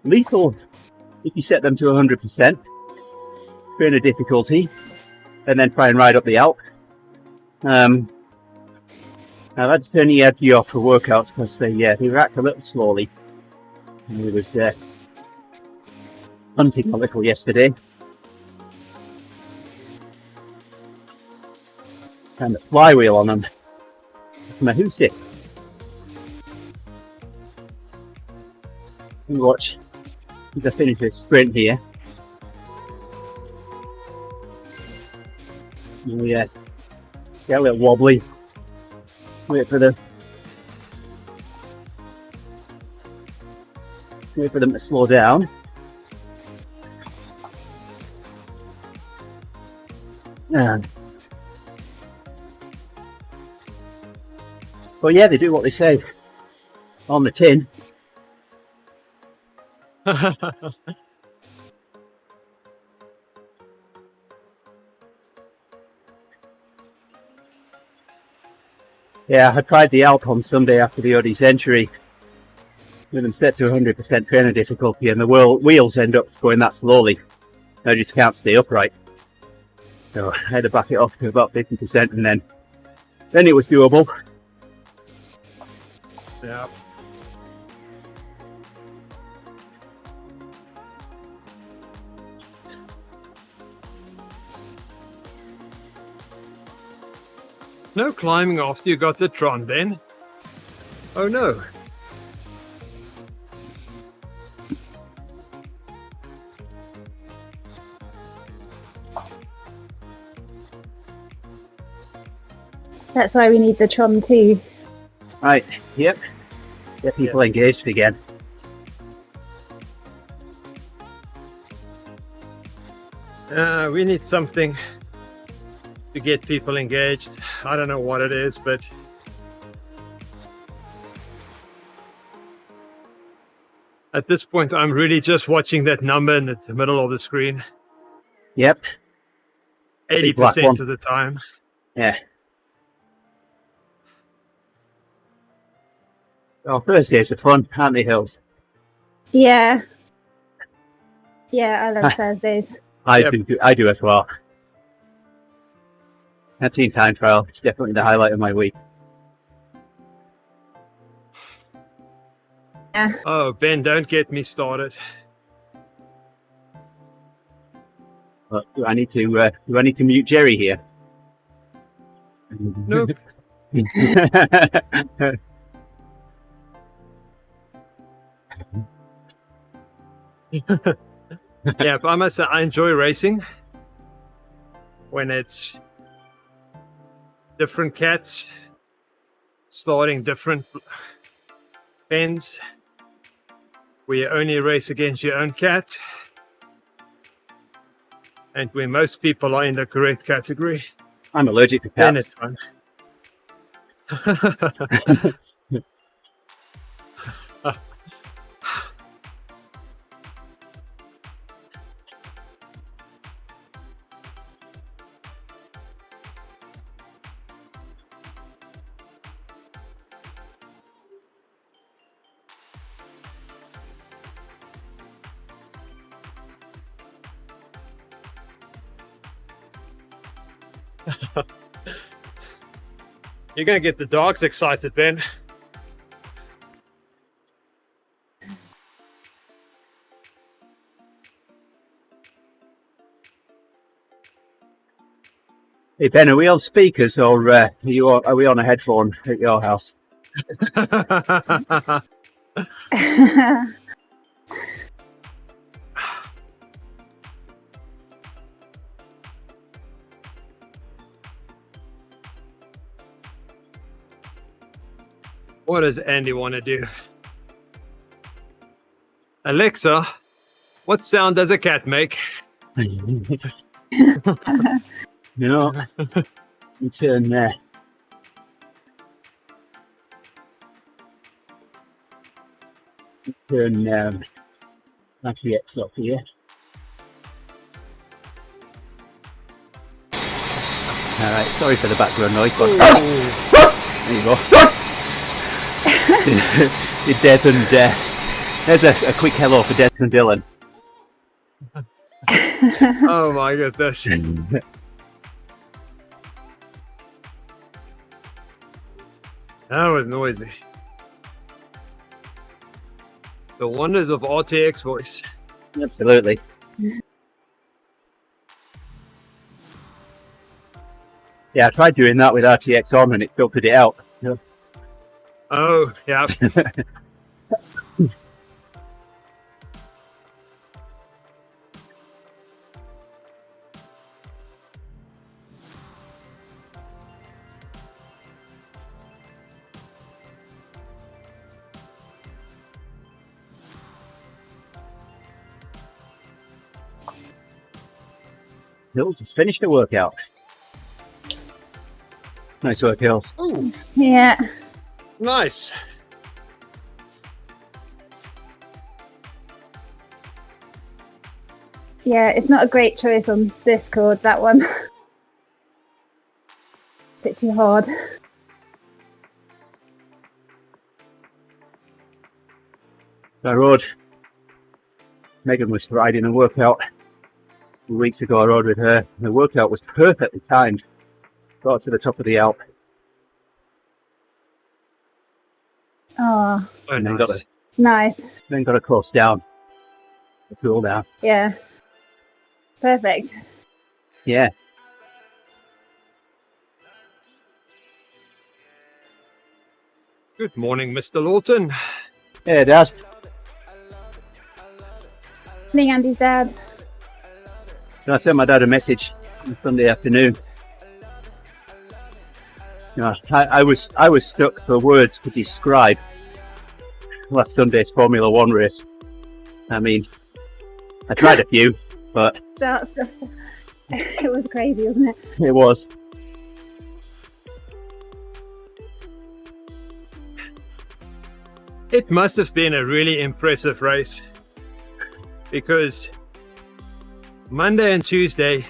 Lethal if you set them to 100%, trainer difficulty, and then try and ride up the Alp. I've had to turn the ERG off for workouts because they react a little slowly. And it was hunting a little yesterday. And the flywheel on them. Mahusik. You watch as I finish this sprint here. Oh yeah. Get a little wobbly. Wait for them to slow down. Well, yeah, they do what they say on the tin. Yeah, I tried the Alp on Sunday after the OD century with them set to 100% trainer difficulty, and the wheels end up going that slowly. I just can't stay upright. So I had to back it off to about 50%, and then it was doable. Yeah. No climbing after you got the Tron then. Oh no. That's why we need the Tron too. Right, yep. Get people engaged again. We need something to get people engaged. I don't know what it is, but at this point, I'm really just watching that number in the middle of the screen Yep. Big black 80% one. of the time. Yeah. Oh, Thursdays are fun, aren't they, Hills? Yeah. Yeah, I love Thursdays. I do as well. That teen time trial is definitely the highlight of my week. Oh, Ben, don't get me started. But do I need to mute Gerrie here? Nope. Yeah, but I must say, I enjoy racing when it's different cats starting different pens, where you only race against your own cat, and where most people are in the correct category. I'm allergic to Then cats. it's fun. You're going to get the dogs excited, Ben. Hey Ben, are we on speakers or are we on a headphone at your house? What does Andy want to do? Alexa, what sound does a cat make? No. You turn there. Turn actually X up here. Alright, sorry for the background noise, but there you go. Des and there's a quick hello for Des and Dylan. Oh my goodness. That was noisy. The wonders of RTX voice. Absolutely. Yeah, I tried doing that with RTX on and it filtered it out. Oh, yeah. Hills has finished the workout. Nice work, Hills. Oh, Yeah. nice. Yeah, it's not a great choice on Discord, that one. Bit too hard. I rode. Megan was riding a workout a few weeks ago. I rode with her. The workout was perfectly timed. Got to the top of the Alp. Oh, Oh, And then nice. nice. got a course down. A cool down. Yeah. Perfect. Yeah. Good morning, Mr. Lawton. Hey, Dad. Me, Andy's dad. So I sent my dad a message on Sunday afternoon. You know, I was stuck for words to describe last Sunday's Formula One race. I mean, I tried a few, but Start. It was crazy, wasn't it? it was. It must have been a really impressive race, because Monday and Tuesday,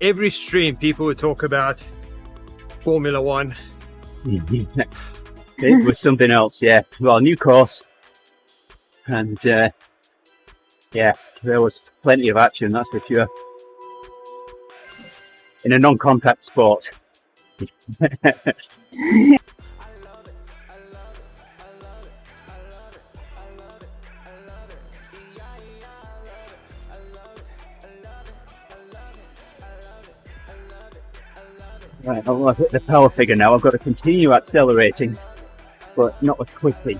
every stream people would talk about Formula One. It was something else, yeah. Well, new course, and yeah, there was plenty of action, that's for sure. In a non-contact sport. Right, I've hit the power figure now. I've got to continue accelerating, but not as quickly.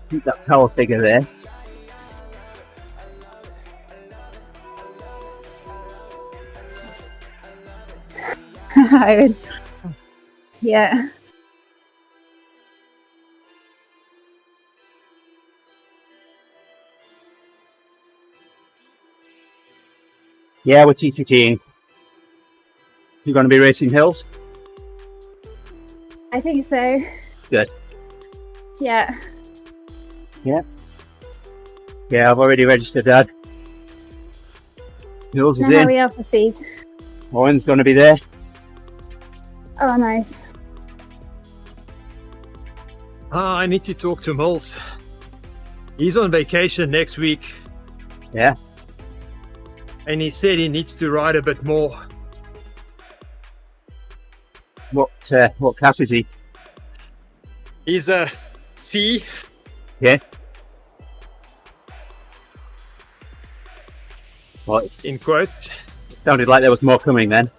Keep that power figure there. Yeah. Yeah, we're TTTing. You going to be racing hills? I think so. Good. Yeah. Yeah, I've already registered, Dad. Hills is Now in. we are for Steve. Owen's going to be there. Oh, nice. I need to talk to Mills. He's on vacation next week, Yeah. and he said he needs to ride a bit more. What class is he? He's a C. Yeah. Well, it In quotes. sounded like there was more coming then.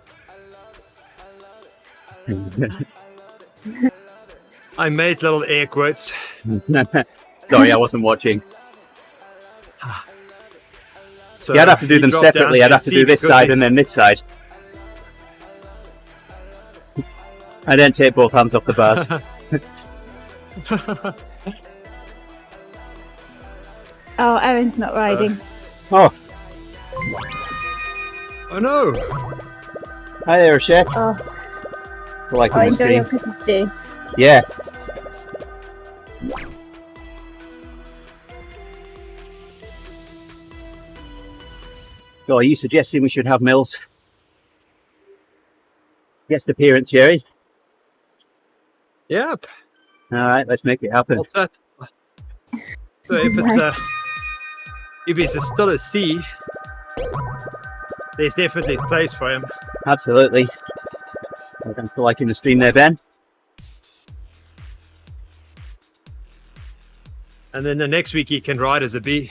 I made little air quotes. Sorry, I wasn't watching. So Yeah, I'd have to do he them dropped separately. down I'd to have to C do this because side he- and then this side. I then take both hands off the bars. Oh, Owen's not riding. Oh, Oh no! hi there, Chef. Oh, Liking oh, the enjoy your stream. Christmas do. Yeah. So are you suggesting we should have Mills? Guest appearance, Gerrie. Yep. All right, let's make it happen. What's that? So if he's still a C, there's definitely place for him. Absolutely. Thanks for liking the stream there, Ben. And then the next week he can ride as a B.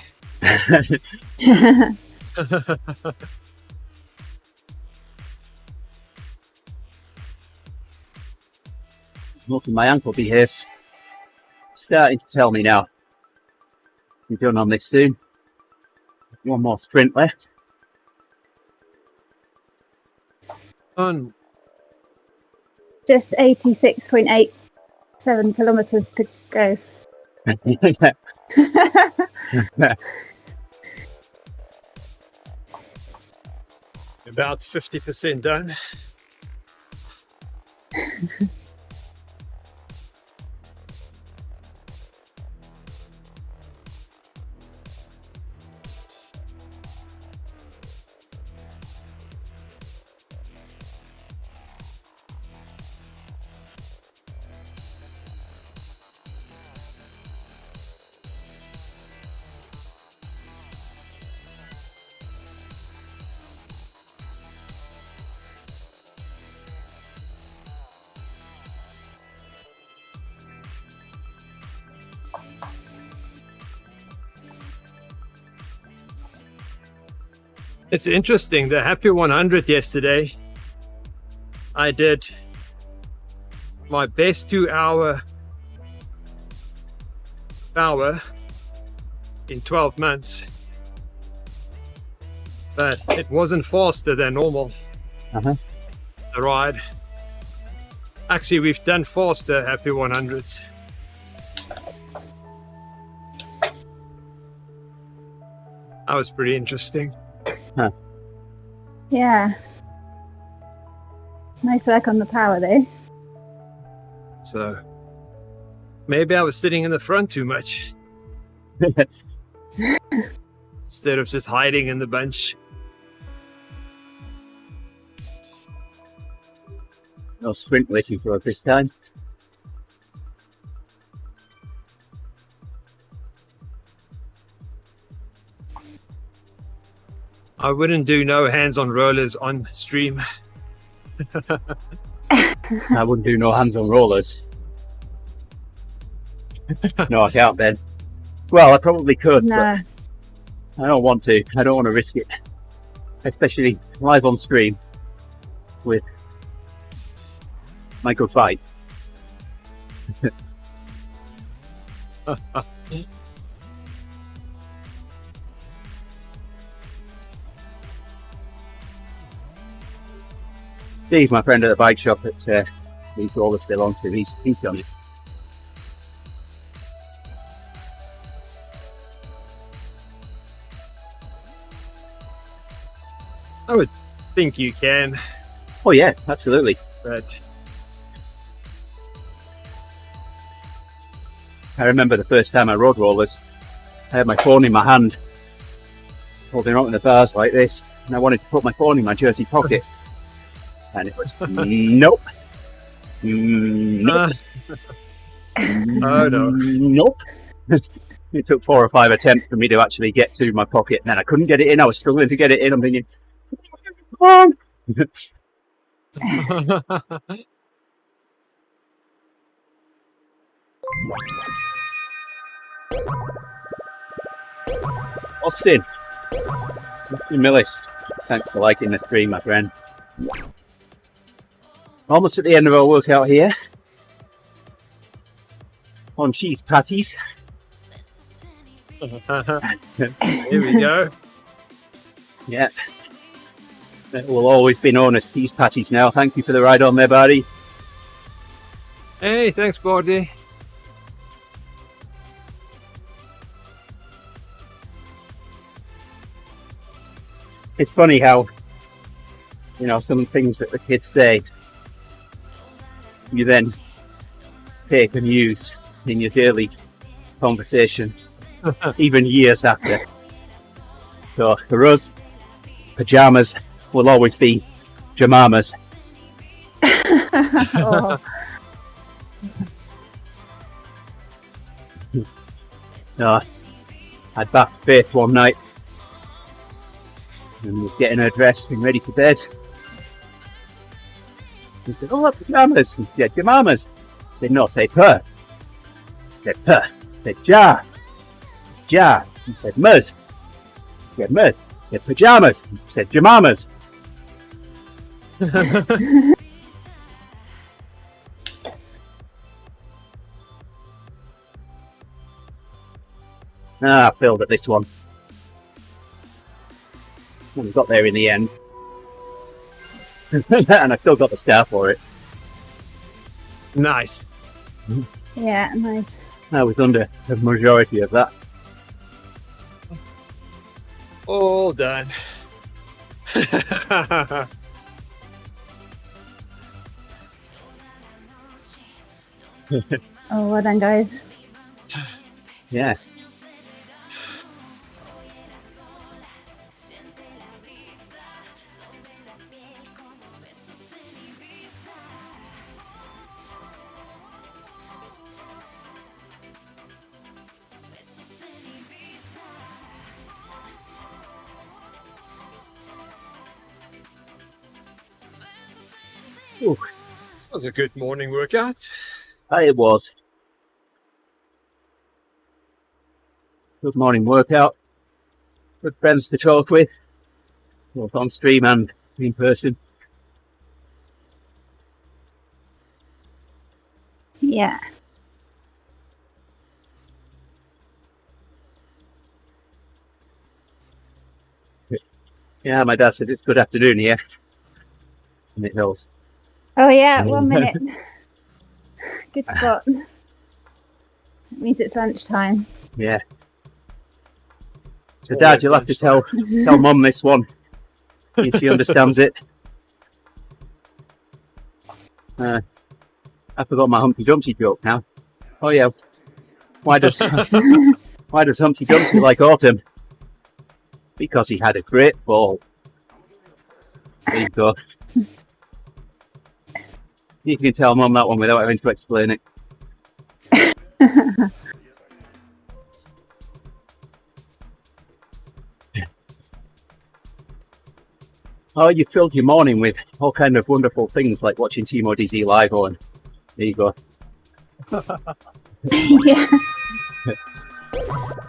Hoping my ankle behaves. Starting to tell me now. We're done on this soon. One more sprint left. On Just 86.87 kilometres to go. about 50% done. It's interesting, the Happy 100 yesterday, I did my best 2-hour power in 12 months, but it wasn't faster than normal. Uh-huh. The ride. Actually, we've done faster Happy 100s. That was pretty interesting. Yeah. Nice work on the power though. So Maybe I was sitting in the front too much instead of just hiding in the bunch. No sprint waiting for us this time. I wouldn't do no hands on rollers on stream. I wouldn't do no hands on rollers. No, I can't then. Well, I probably could, No. but I don't want to. I don't want to risk it. Especially live on stream with my good fight. Steve, my friend at the bike shop at these rollers belong to, he's done it. I would think you can, Oh yeah, absolutely. but I remember the first time I rode rollers, I had my phone in my hand, holding on to the bars like this, and I wanted to put my phone in my jersey pocket. And it was, nope. Nope. Oh no. Nope. It took 4 or 5 attempts for me to actually get to my pocket, and then I couldn't get it in. I was struggling to get it in. I'm thinking, come on. Austin Millis, thanks for liking the stream, my friend. Almost at the end of our workout here on cheese patties. Here we go. Yeah, it will always be known as cheese patties now. Thank you for the ride on there, Barry. Hey, thanks, Bardi. It's funny how, you know, some things that the kids say, you then take and use in your daily conversation, even years after. So for us, pajamas will always be jamamas. Oh. I'd bath Faith one night and was getting her dressed and ready for bed. She said, "Oh, look, pajamas." And she said, "Jamamas." I said, "No, say per." I said, "Per." I said, "Ja." Ja. He said, "Muz." I said, "Muz." I said, "Pajamas." He said, "Jamamas." I failed at this one. We got there in the end. And I still got the star for it. Nice. Yeah, nice. I was under the majority of that. All done. Oh, well done, guys. Yeah. Ooh, That was a good morning workout. it was. Good morning workout. Good friends to talk with, both on stream and in person. Yeah. Yeah, my dad said it's good afternoon here in the hills. Oh, yeah, 1 minute. Good spot. It means it's lunchtime. Yeah. So, Dad, you'll have to tell Mum this one if she understands it. I forgot my Humpty Dumpty joke now. Oh yeah. Why does Humpty Dumpty like autumn? Because he had a great fall. There you go. You can tell Mum that one without having to explain it. Oh, you filled your morning with all kind of wonderful things like watching TeamODZ live on. There you go. Yeah.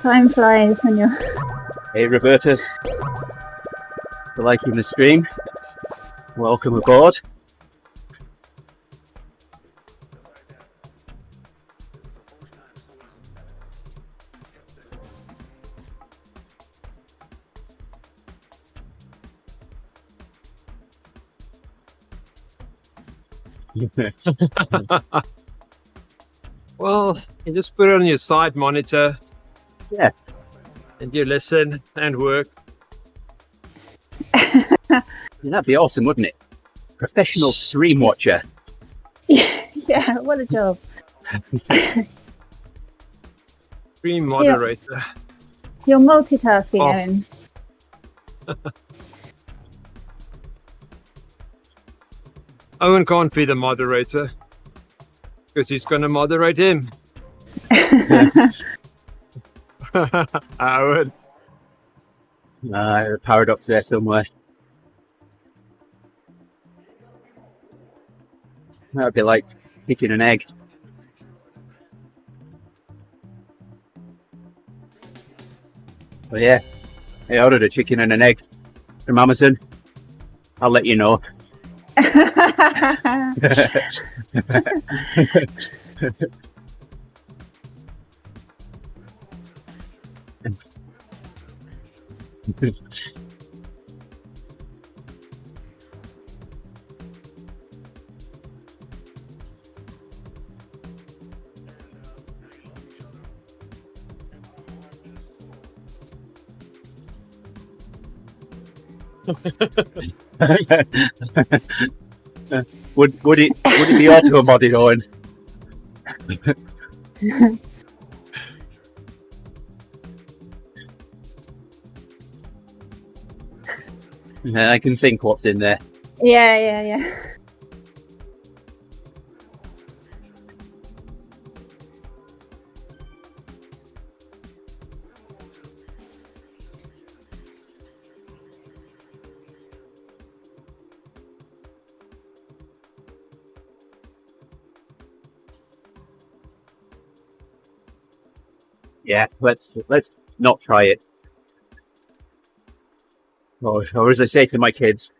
Time flies when you're. Hey, Robertus. For liking the stream. Welcome aboard. Well, you just put it on your side monitor. Yeah. And you listen and work. That'd be awesome, wouldn't it? Professional stream watcher. Yeah, what a job. Stream moderator. You're multitasking, Oh. Owen. Owen can't be the moderator because he's going to moderate him. Owen. Paradox there somewhere. That'd be like picking an egg. But yeah, I ordered a chicken and an egg from Amazon. I'll let you know. Would it be auto modded, Owen? Yeah, I can think what's in there. Yeah. Yeah, let's not try it. Or as I say to my kids,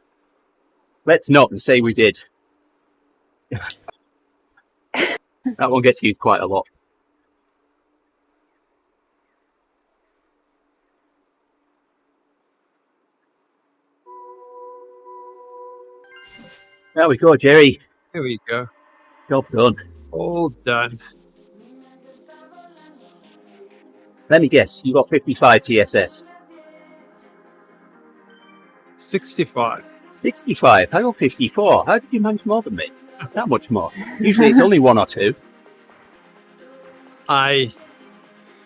let's not and say we did. That one gets used quite a lot. There we go, Gerrie. Here we go. Job done. All done. Let me guess, you got 55 TSS. 65. 65? I got 54. How did you manage more than me? That much more. Usually it's only one or two. I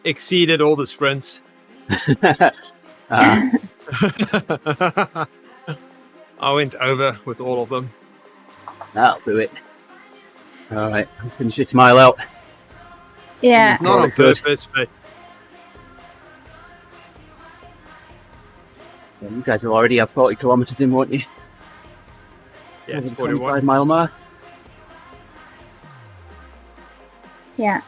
exceeded all the sprints. Ah, I went over with all of them. that'll do it. Alright, I'll finish this mile out. Yeah. It's not on Good. purpose, but Yeah, you guys will already have 40 kilometres in, won't you? yeah, it's Over the 41. 25 mile mark. Yeah.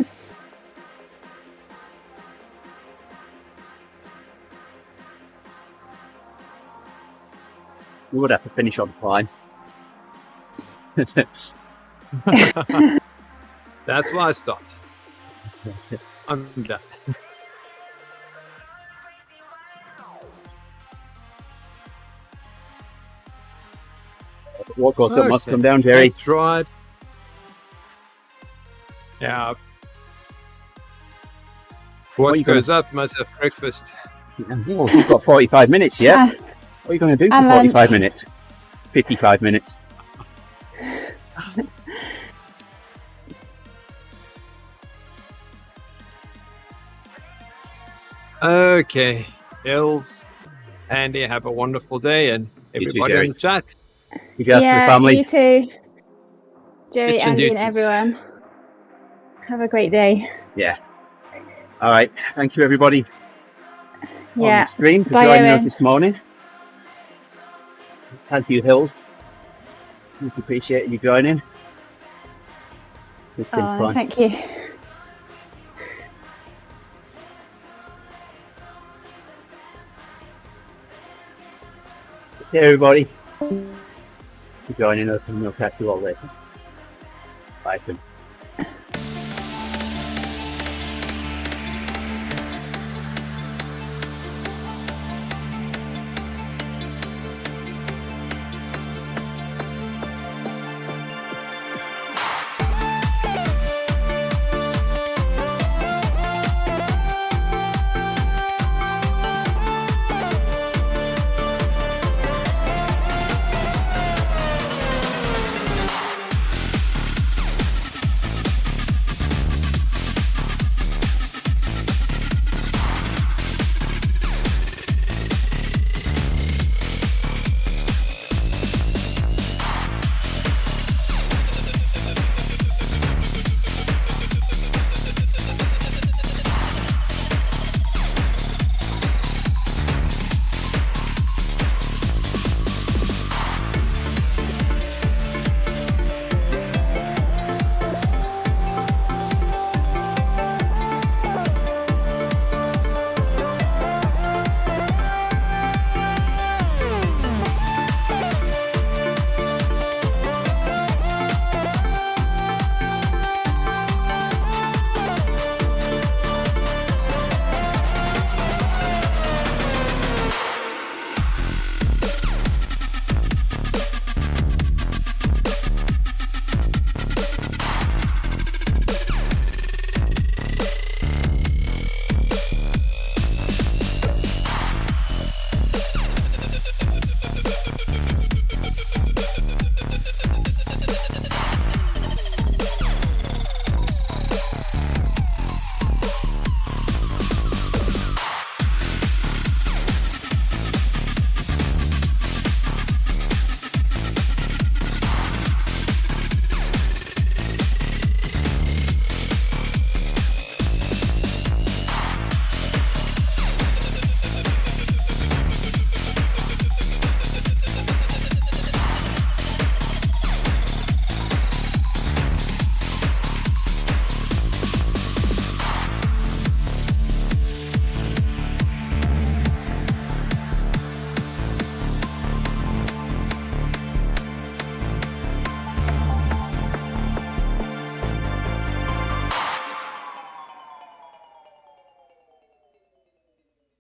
We would have to finish on climb. That's why I stopped. I'm done. What goes up must Okay. come down, I Gerrie. tried. Yeah. What are What you gonna- goes up must have breakfast. Oh, you've got 45 minutes, yeah? What are you going to do for And 45 lunch. minutes? 55 minutes. Okay, Hills, Andy, have a wonderful day, and You too, everybody Gerrie. in the chat. You guys for the Yeah, family. you too. Gerrie, Kitchen Andy, and duties. everyone. Have a great day. Yeah. All right. Thank you, everybody, on Yeah. the stream for Bye, joining us Owen. this morning. Thank you, Hills. We appreciate you joining. It's been Oh, fun. thank you. Hey, everybody, for joining us, and we'll catch you all later. Bye.